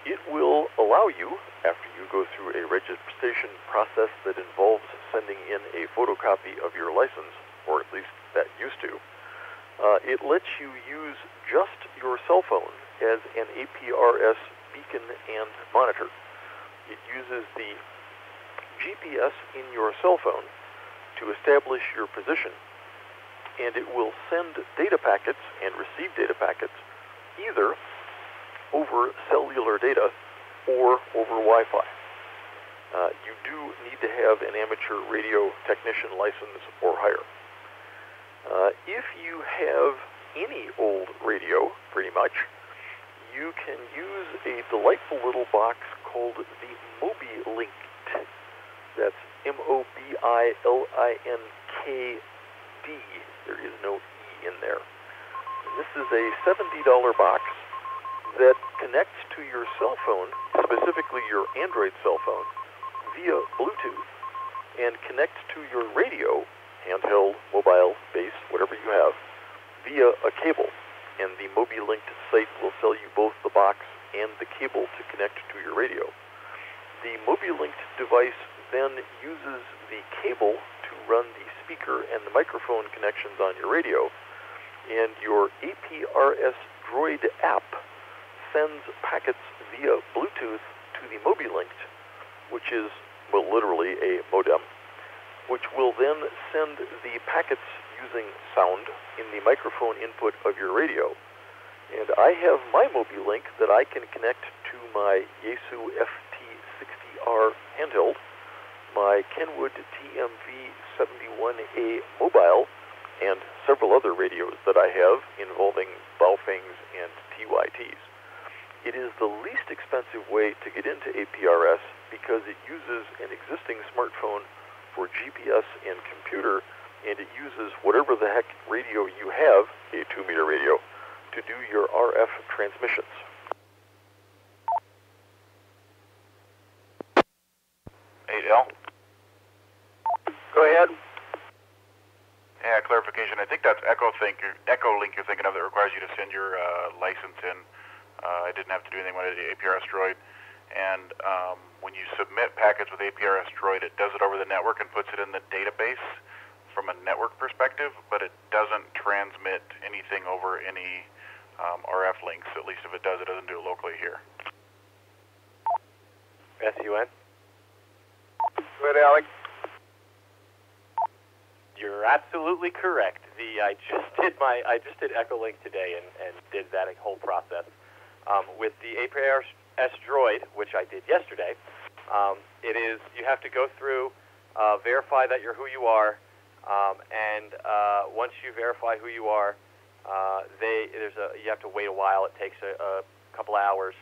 [SPEAKER 9] It will allow you, after you go through a registration process that involves sending in a photocopy of your license, or at least that used to, it lets you use just your cell phone as an APRS beacon and monitor. It uses the GPS in your cell phone to establish your position, and it will send data packets and receive data packets either over cellular data or over Wi-Fi. You do need to have an amateur radio technician license or higher. If you have any old radio, pretty much, you can use a delightful little box called the Mobilink. That's MOBILINKD. There is no E in there. And this is a $70 box that connects to your cell phone, specifically your Android cell phone, via Bluetooth, and connects to your radio, handheld, mobile, base, whatever you have, via a cable. And the Mobilink site will sell you both the box and the cable to connect to your radio. The Mobilink device then uses the cable to run the speaker and the microphone connections on your radio, and your APRS Droid app sends packets via Bluetooth to the Mobilink, which is, well, literally a modem, which will then send the packets using sound in the microphone input of your radio. And I have my Mobilink that I can connect to my Yaesu FT60R handheld, my Kenwood TMV71A mobile, and several other radios that I have involving Baofengs and TYTs. It is the least expensive way to get into APRS because it uses an existing smartphone for GPS and computer, and it uses whatever the heck radio you have, a 2-meter radio, to do your RF transmissions.
[SPEAKER 17] L.
[SPEAKER 3] Go ahead.
[SPEAKER 17] Yeah, clarification. I think that's Echolink you're thinking of that requires you to send your license in. I didn't have to do anything with the APRS Droid. And when you submit packets with APRS Droid, it does it over the network and puts it in the database from a network perspective, but it doesn't transmit anything over any RF links. At least if it does, it doesn't do it locally here.
[SPEAKER 11] SUN?
[SPEAKER 12] Go ahead, Alex.
[SPEAKER 11] You're absolutely correct. I just did Echolink today and did that whole process. With the APRS Droid, which I did yesterday, it is, you have to go through, verify that you're who you are, and once you verify who you are, you have to wait a while. It takes a couple hours,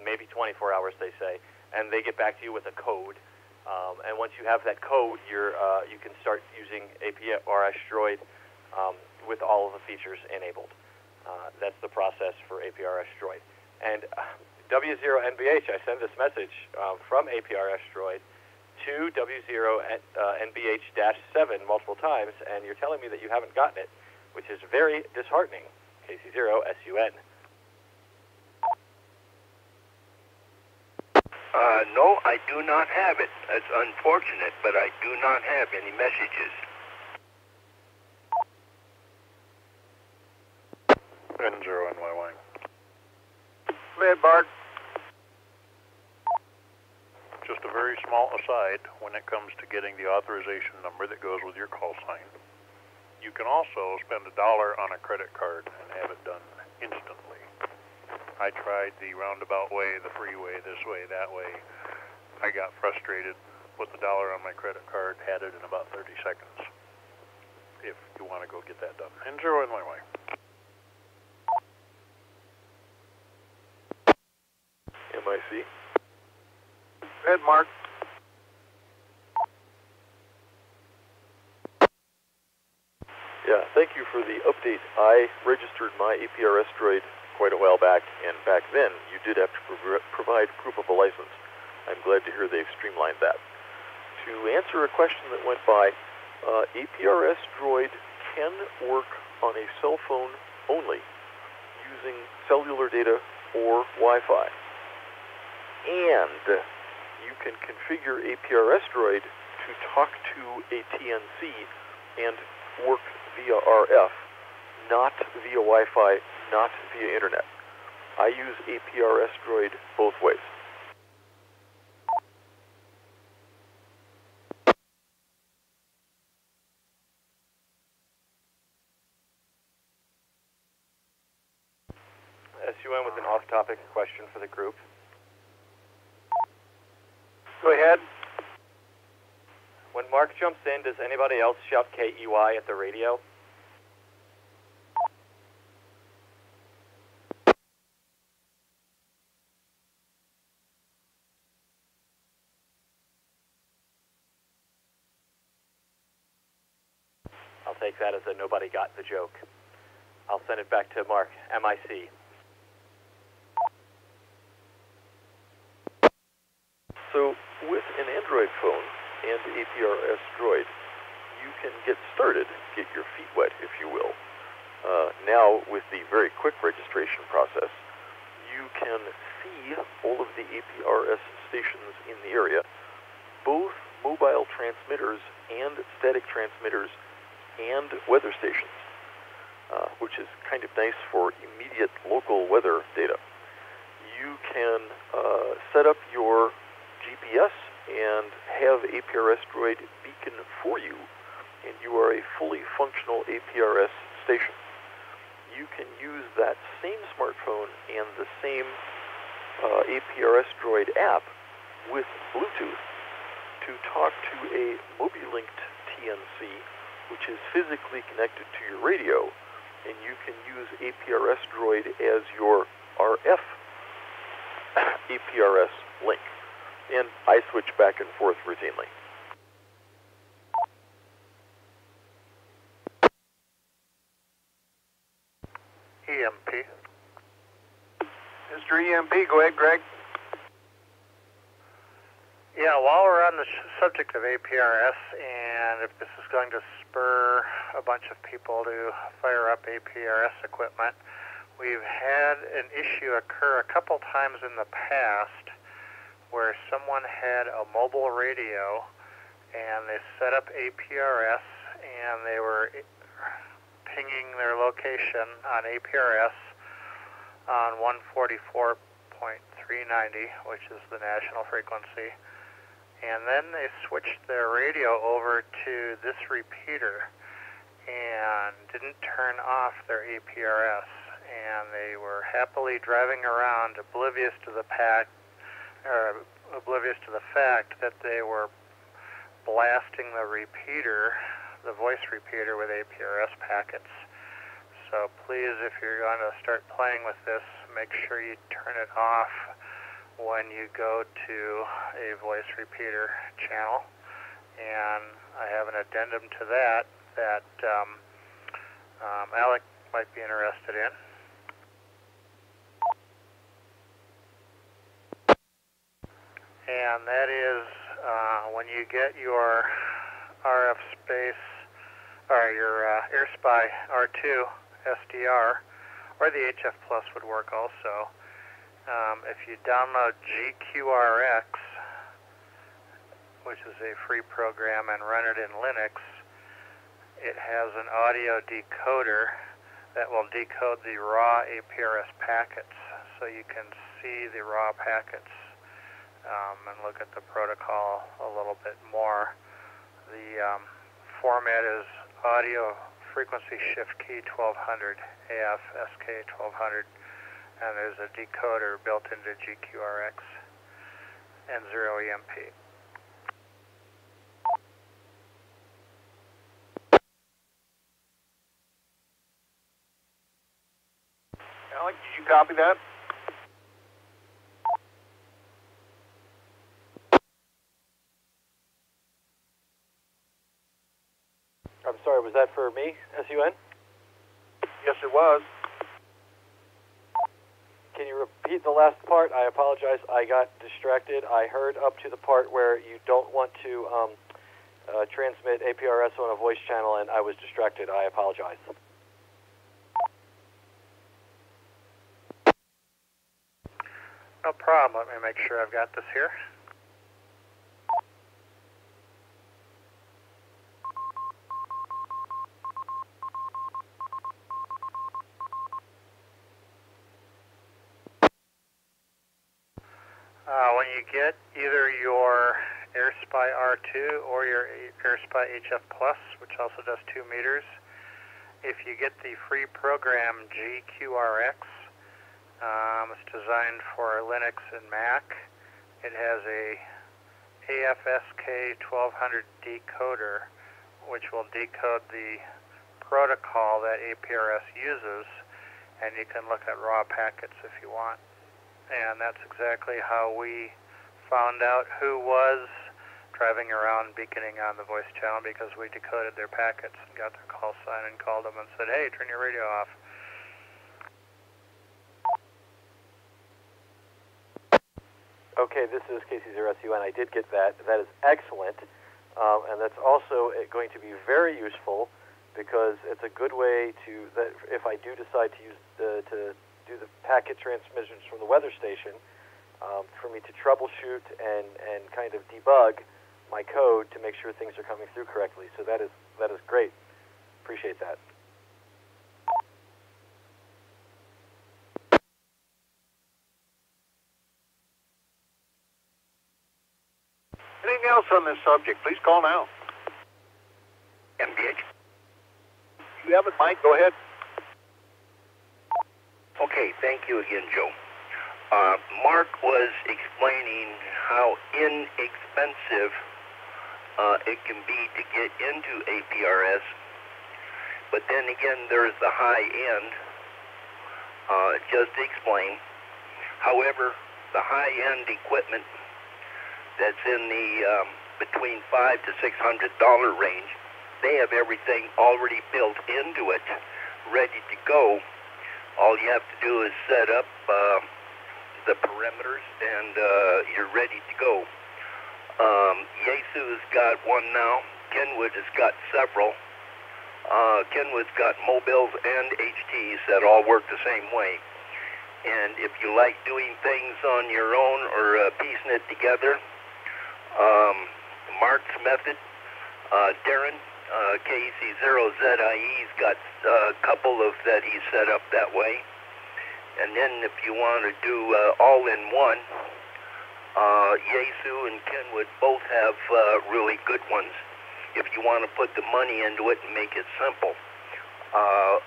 [SPEAKER 11] maybe 24 hours, they say, and they get back to you with a code. And once you have that code, you can start using APRS Droid with all of the features enabled. That's the process for APRS Droid. And W0NBH, I sent this message from APRS Droid to W0NBH-7 multiple times, and you're telling me that you haven't gotten it, which is very disheartening. KC0SUN.
[SPEAKER 16] No, I do not have it. That's unfortunate, but I do not have any messages.
[SPEAKER 5] N0NYY.
[SPEAKER 12] Go ahead, Bart.
[SPEAKER 5] Just a very small aside, when it comes to getting the authorization number that goes with your call sign, you can also spend $1 on a credit card and have it done instantly. I tried the roundabout way, the freeway, this way, that way. I got frustrated, put the $1 on my credit card, had it in about 30 seconds. If you want to go get that done. N0NYY.
[SPEAKER 9] MIC.
[SPEAKER 12] Go ahead, Mark.
[SPEAKER 9] Yeah, thank you for the update. I registered my APRS Droid quite a while back, and back then you did have to provide proof of a license. I'm glad to hear they've streamlined that. To answer a question that went by, APRS Droid can work on a cell phone only using cellular data or Wi-Fi. And you can configure APRS Droid to talk to a TNC and work via RF, not via Wi-Fi, not via Internet. I use APRS Droid both ways.
[SPEAKER 11] SUN with an off-topic question for the group.
[SPEAKER 12] Go ahead.
[SPEAKER 11] When Mark jumps in, does anybody else shout KEY at the radio? I'll take that as a nobody got the joke. I'll send it back to Mark, MIC.
[SPEAKER 9] So with an Android phone and APRS Droid, you can get started, get your feet wet, if you will. Now, with the very quick registration process, you can see all of the APRS stations in the area, both mobile transmitters and static transmitters and weather stations, which is kind of nice for immediate local weather data. You can set up your GPS and have APRS Droid beacon for you, and you are a fully functional APRS station. You can use that same smartphone and the same APRS Droid app with Bluetooth to talk to a MobiLinked TNC, which is physically connected to your radio, and you can use APRS Droid as your RF APRS link. And I switch back and forth routinely.
[SPEAKER 5] EMP.
[SPEAKER 12] Mr. EMP, go ahead, Greg.
[SPEAKER 4] Yeah, while we're on the subject of APRS, and if this is going to spur a bunch of people to fire up APRS equipment, we've had an issue occur a couple times in the past where someone had a mobile radio and they set up APRS and they were pinging their location on APRS on 144.390, which is the national frequency. And then they switched their radio over to this repeater and didn't turn off their APRS. And they were happily driving around, oblivious to the fact that they were blasting the repeater, the voice repeater, with APRS packets. So please, if you're going to start playing with this, make sure you turn it off when you go to a voice repeater channel. And I have an addendum to that Alec might be interested in. And that is when you get your RF space, or your AirSpy R2 SDR, or the HF Plus would work also. If you download GQRX, which is a free program, and run it in Linux, it has an audio decoder that will decode the raw APRS packets, so you can see the raw packets and look at the protocol a little bit more. The format is audio frequency shift key 1200, AF SK 1200, and there's a decoder built into GQRX and 0EMP.
[SPEAKER 9] Alec, did you copy that?
[SPEAKER 15] I'm sorry, was that for me, SUN?
[SPEAKER 9] Yes, it was.
[SPEAKER 15] Can you repeat the last part? I apologize. I got distracted. I heard up to the part where you don't want to transmit APRS on a voice channel, and I was distracted. I apologize.
[SPEAKER 4] No problem. Let me make sure I've got this here. When you get either your AirSpy R2 or your AirSpy HF Plus, which also does 2 meters, if you get the free program GQRX, it's designed for Linux and Mac. It has a AFSK 1200 decoder, which will decode the protocol that APRS uses, and you can look at raw packets if you want. And that's exactly how we found out who was driving around beaconing on the voice channel, because we decoded their packets and got their call sign and called them and said, hey, turn your radio off.
[SPEAKER 15] Okay, this is KC0SUN. I did get that. That is excellent. And that's also going to be very useful, because it's a good way to, that if I do decide to use to do the packet transmissions from the weather station, for me to troubleshoot and kind of debug my code to make sure things are coming through correctly. So that is great. Appreciate that.
[SPEAKER 9] Anything else on this subject, please call now.
[SPEAKER 16] MDH.
[SPEAKER 9] You have it, Mike. Go ahead.
[SPEAKER 16] Okay, thank you again, Joe. Mark was explaining how inexpensive it can be to get into APRS, but then again, there's the high end, just to explain. However, the high-end equipment that's in the between $500 to $600 range, they have everything already built into it, ready to go. All you have to do is set up the perimeters, and you're ready to go. Yaesu's got one now. Kenwood has got several. Kenwood's got mobiles and HTs that all work the same way. And if you like doing things on your own or piecing it together, Mark's method, Darren KC0ZIE's got a couple of that he's set up that way. And then if you want to do all-in-one, Yaesu and Kenwood both have really good ones. If you want to put the money into it and make it simple.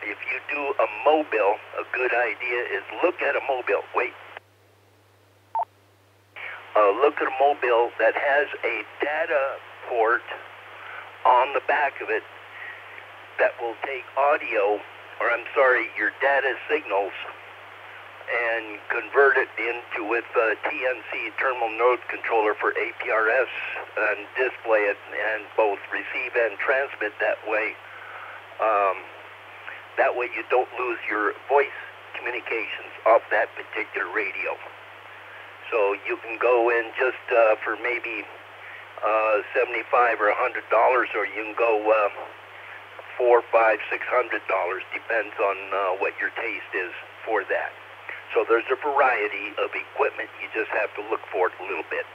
[SPEAKER 16] If you do a mobile, a good idea is look at a mobile. Wait. Look at a mobile that has a data port on the back of it that will take audio, or I'm sorry, your data signals, and convert it into with TNC terminal node controller for APRS and display it and both receive and transmit that way. That way you don't lose your voice communications off that particular radio. So you can go in just for maybe $75 or $100, or you can go $400, $500, $600. Depends on what your taste is for that. So there's a variety of equipment. You just have to look for it a little bit.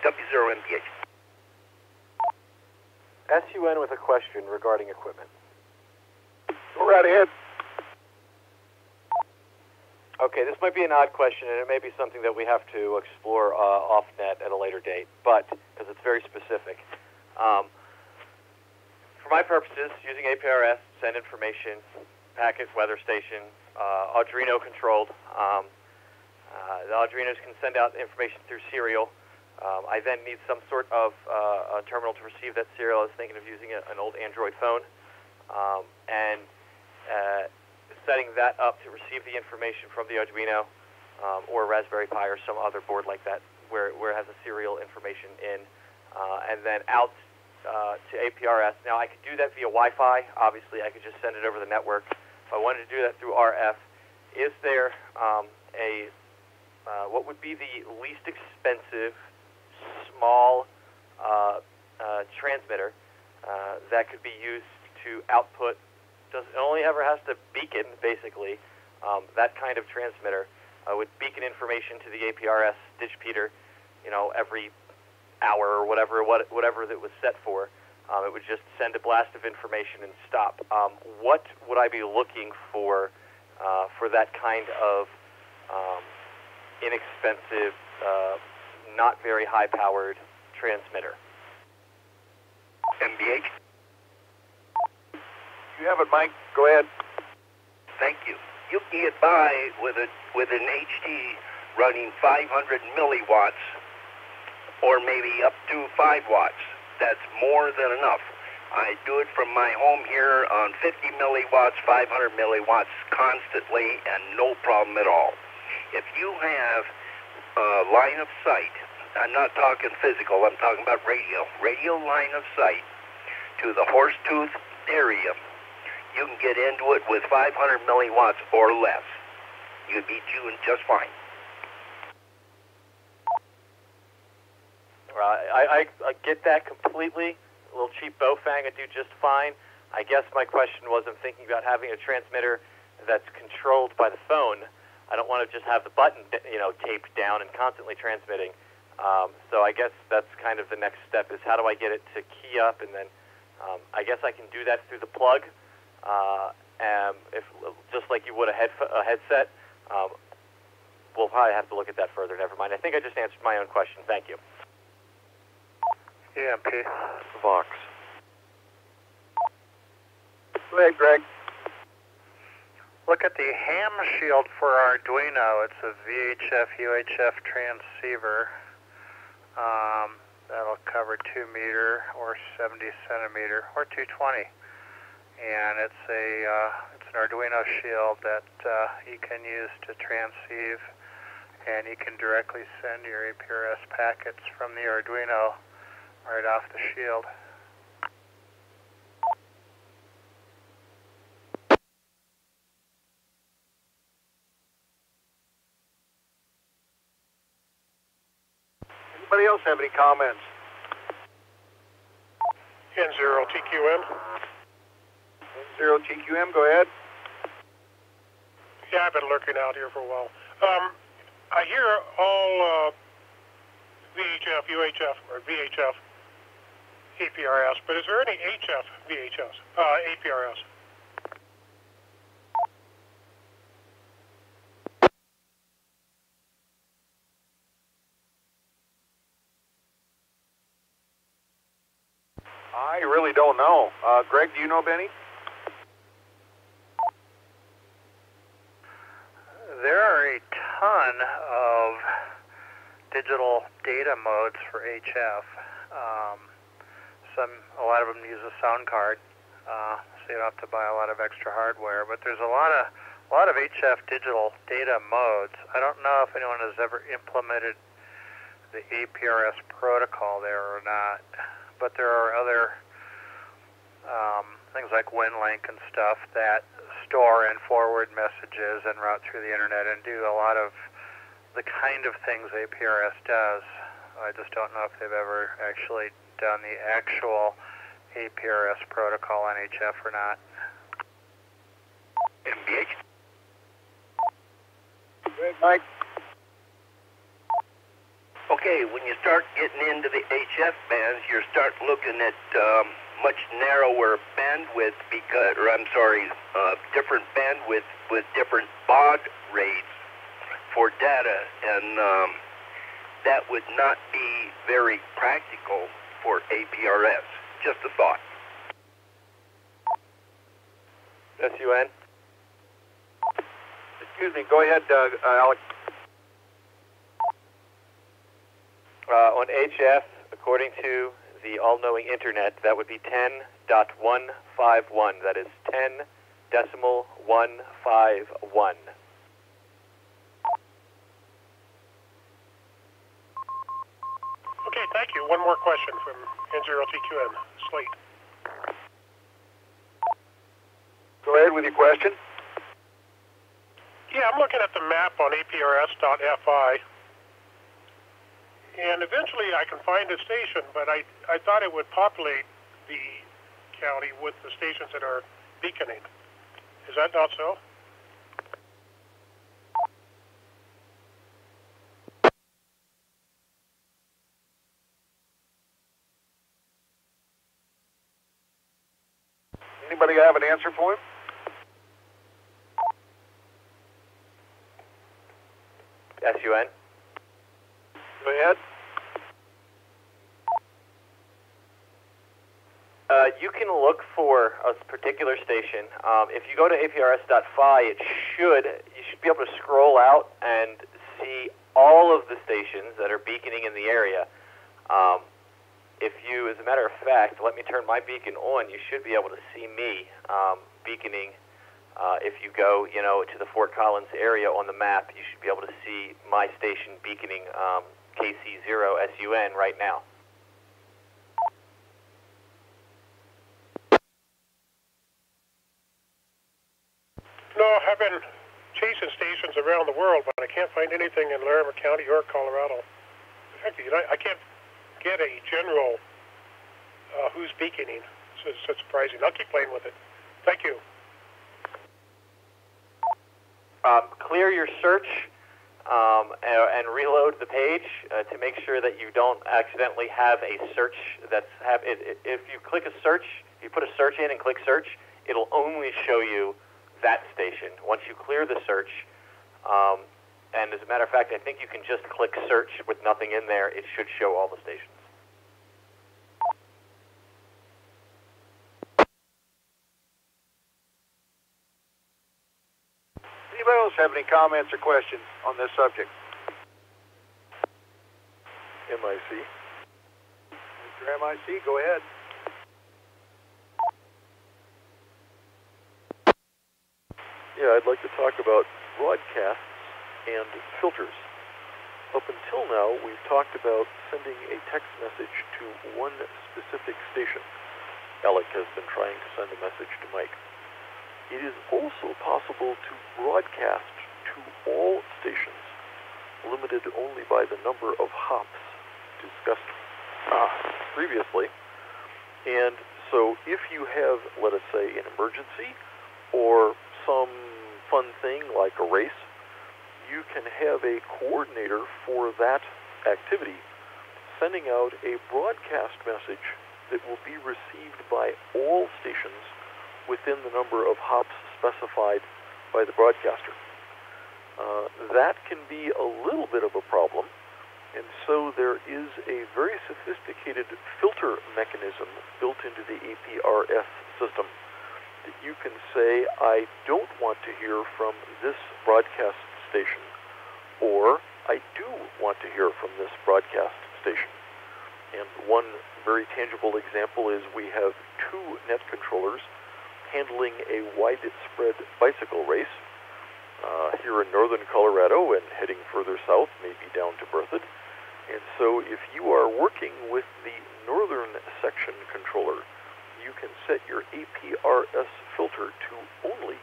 [SPEAKER 16] W0MPH.
[SPEAKER 15] SUN with a question regarding equipment.
[SPEAKER 12] Go right ahead.
[SPEAKER 15] Okay, this might be an odd question, and it may be something that we have to explore off-net at a later date, but because it's very specific. For my purposes, using APRS, send information, packet, weather station, Arduino controlled. The Arduinos can send out information through serial. I then need some sort of a terminal to receive that serial. I was thinking of using an old Android phone and setting that up to receive the information from the Arduino or Raspberry Pi or some other board like that where it has a serial information in, and then out to APRS. Now, I could do that via Wi-Fi. Obviously, I could just send it over the network. If I wanted to do that through RF, is there what would be the least expensive small transmitter that could be used to output? It only ever has to beacon, basically. That kind of transmitter would beacon information to the APRS digipeater, every hour or whatever that was set for. It would just send a blast of information and stop. What would I be looking for that kind of inexpensive, not very high-powered transmitter?
[SPEAKER 16] MBH?
[SPEAKER 12] You have it, Mike. Go ahead.
[SPEAKER 16] Thank you. You can get by with an HT running 500 milliwatts or maybe up to 5 watts. That's more than enough. I do it from my home here on 50 milliwatts, 500 milliwatts constantly, and no problem at all. If you have line of sight, I'm not talking physical, I'm talking about radio line of sight to the Horsetooth area, you can get into it with 500 milliwatts or less. You'd be doing just fine.
[SPEAKER 15] I get that completely. A little cheap Bofang would do just fine. I guess my question was, I'm thinking about having a transmitter that's controlled by the phone. I don't want to just have the button, taped down and constantly transmitting. So I guess that's kind of the next step, is how do I get it to key up, and then I guess I can do that through the plug, if just like you would a headset. We'll probably have to look at that further. Never mind. I think I just answered my own question. Thank you.
[SPEAKER 4] EMP.
[SPEAKER 12] Vox. Go ahead, Greg.
[SPEAKER 4] Look at the ham shield for Arduino. It's a VHF UHF transceiver. That'll cover 2 meter or 70 centimeter or 220. And it's an Arduino shield that you can use to transceive, and you can directly send your APRS packets from the Arduino right off the shield.
[SPEAKER 12] Anybody else have any comments?
[SPEAKER 14] N0TQM.
[SPEAKER 12] N0TQM, go ahead.
[SPEAKER 14] Yeah, I've been lurking out here for a while. I hear all VHF, UHF, or VHF
[SPEAKER 18] APRS, but is there any HF APRS?
[SPEAKER 19] I really don't know. Greg, do you know, Benny?
[SPEAKER 4] There are a ton of digital data modes for HF. A lot of them use a sound card, so you don't have to buy a lot of extra hardware. But there's a lot of HF digital data modes. I don't know if anyone has ever implemented the APRS protocol there or not. But there are other things like WinLink and stuff that store and forward messages and route through the internet and do a lot of the kind of things APRS does. I just don't know if they've ever actually done the actual APRS protocol on HF or not.
[SPEAKER 16] MBH.
[SPEAKER 19] Good, Mike.
[SPEAKER 16] Okay, when you start getting into the HF bands, you start looking at much narrower bandwidth different bandwidth with different baud rates for data, and that would not be very practical for APRS. Just a thought.
[SPEAKER 6] SUN.
[SPEAKER 19] Excuse me, go ahead, Alex.
[SPEAKER 6] On HF, according to the all-knowing internet, that would be 10.151. That is 10.151.
[SPEAKER 18] Okay, thank you. One more question from N0TQN, Slate.
[SPEAKER 19] Go ahead with your question.
[SPEAKER 18] Yeah, I'm looking at the map on APRS.fi, and eventually I can find a station, but I thought it would populate the county with the stations that are beaconing. Is that not so?
[SPEAKER 19] Anybody have an answer for him?
[SPEAKER 6] SUN.
[SPEAKER 19] Go ahead.
[SPEAKER 6] You can look for a particular station. If you go to aprs.fi, you should be able to scroll out and see all of the stations that are beaconing in the area. If you, as a matter of fact, let me turn my beacon on, you should be able to see me beaconing. If you go, to the Fort Collins area on the map, you should be able to see my station beaconing KC0SUN right now.
[SPEAKER 18] No, I've been chasing stations around the world, but I can't find anything in Larimer County or Colorado. In fact, I can't get a general who's beaconing. It's surprising. I'll keep playing with it. Thank you.
[SPEAKER 6] Clear your search and reload the page to make sure that you don't accidentally have a search if you click a search, you put a search in and click search, it'll only show you that station. Once you clear the search, and as a matter of fact, I think you can just click search with nothing in there, it should show all the stations.
[SPEAKER 19] Anybody else have any comments or questions on this subject? MIC. Mr. MIC, go ahead.
[SPEAKER 9] Yeah, I'd like to talk about broadcasts and filters. Up until now, we've talked about sending a text message to one specific station. Alec has been trying to send a message to Mike. It is also possible to broadcast to all stations, limited only by the number of hops discussed previously. And so if you have, let us say, an emergency or some fun thing like a race, you can have a coordinator for that activity sending out a broadcast message that will be received by all stations within the number of hops specified by the broadcaster. That can be a little bit of a problem, and so there is a very sophisticated filter mechanism built into the APRS system that you can say, I don't want to hear from this broadcast station, or I do want to hear from this broadcast station. And one very tangible example is we have two net controllers handling a widespread bicycle race here in northern Colorado and heading further south, maybe down to Berthoud. And so if you are working with the northern section controller, you can set your APRS filter to only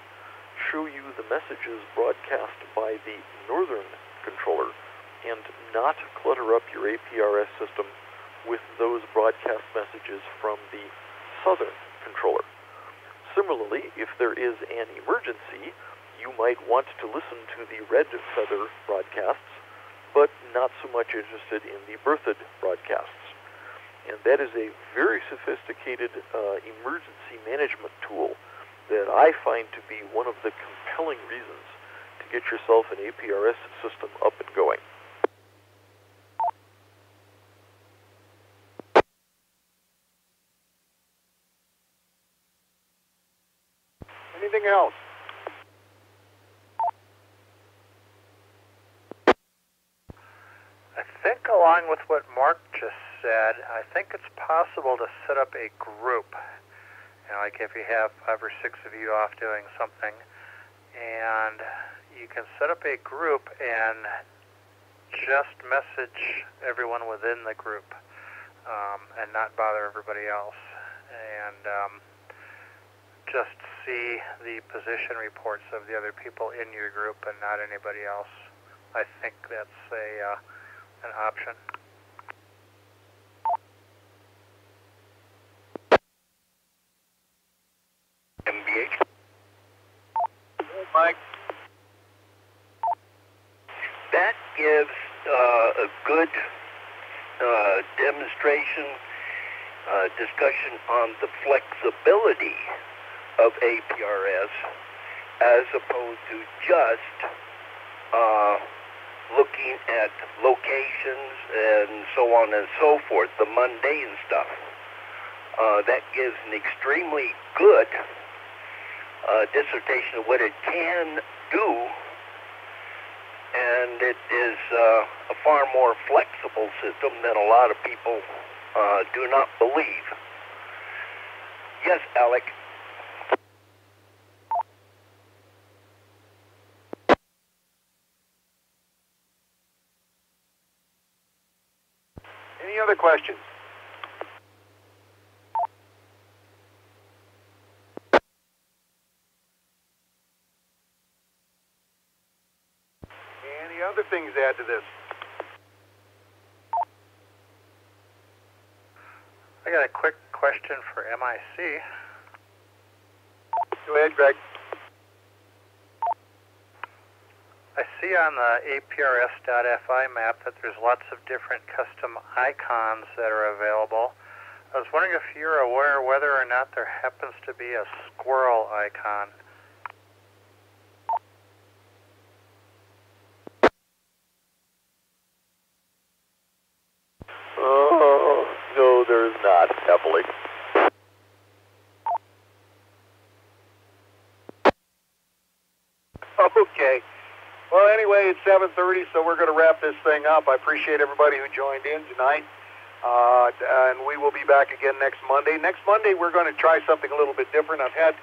[SPEAKER 9] show you the messages broadcast by the northern controller and not clutter up your APRS system with those broadcast messages from the southern controller. Similarly, if there is an emergency, you might want to listen to the red feather broadcasts, but not so much interested in the Berthoud broadcasts. And that is a very sophisticated emergency management tool that I find to be one of the compelling reasons to get yourself an APRS system up and going.
[SPEAKER 19] Anything else?
[SPEAKER 4] I think along with what Mark just said, I think it's possible to set up a group. Like if you have 5 or 6 of you off doing something, and you can set up a group and just message everyone within the group and not bother everybody else. And just see the position reports of the other people in your group and not anybody else. I think that's an option.
[SPEAKER 16] MBH.
[SPEAKER 19] Mike.
[SPEAKER 16] That gives a good demonstration, discussion on the flexibility of APRS as opposed to just looking at locations and so on and so forth, the mundane stuff. That gives an extremely good dissertation of what it can do, and it is a far more flexible system than a lot of people do not believe. Yes, Alec?
[SPEAKER 19] Any other questions? Any other things to add to this?
[SPEAKER 4] I got a quick question for MIC.
[SPEAKER 19] Go ahead, Greg.
[SPEAKER 4] I see on the APRS.fi map that there's lots of different custom icons that are available. I was wondering if you're aware whether or not there happens to be a squirrel icon.
[SPEAKER 9] No, there's not, happily.
[SPEAKER 19] Okay. Well, anyway, it's 7:30, so we're going to wrap this thing up. I appreciate everybody who joined in tonight, and we will be back again next Monday. Next Monday, we're going to try something a little bit different. I've had,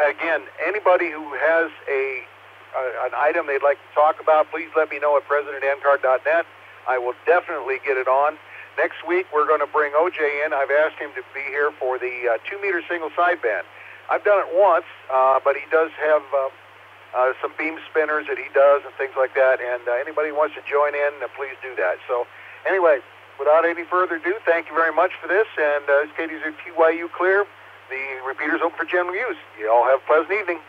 [SPEAKER 19] again, anybody who has an item they'd like to talk about, please let me know at president@ncar.net. I will definitely get it on. Next week, we're going to bring OJ in. I've asked him to be here for the 2-meter single sideband. I've done it once, but he does have some beam spinners that he does and things like that, and anybody who wants to join in, please do that. So anyway, without any further ado, thank you very much for this, and this KDZ TYU clear. The repeater's open for general use. You all have a pleasant evening.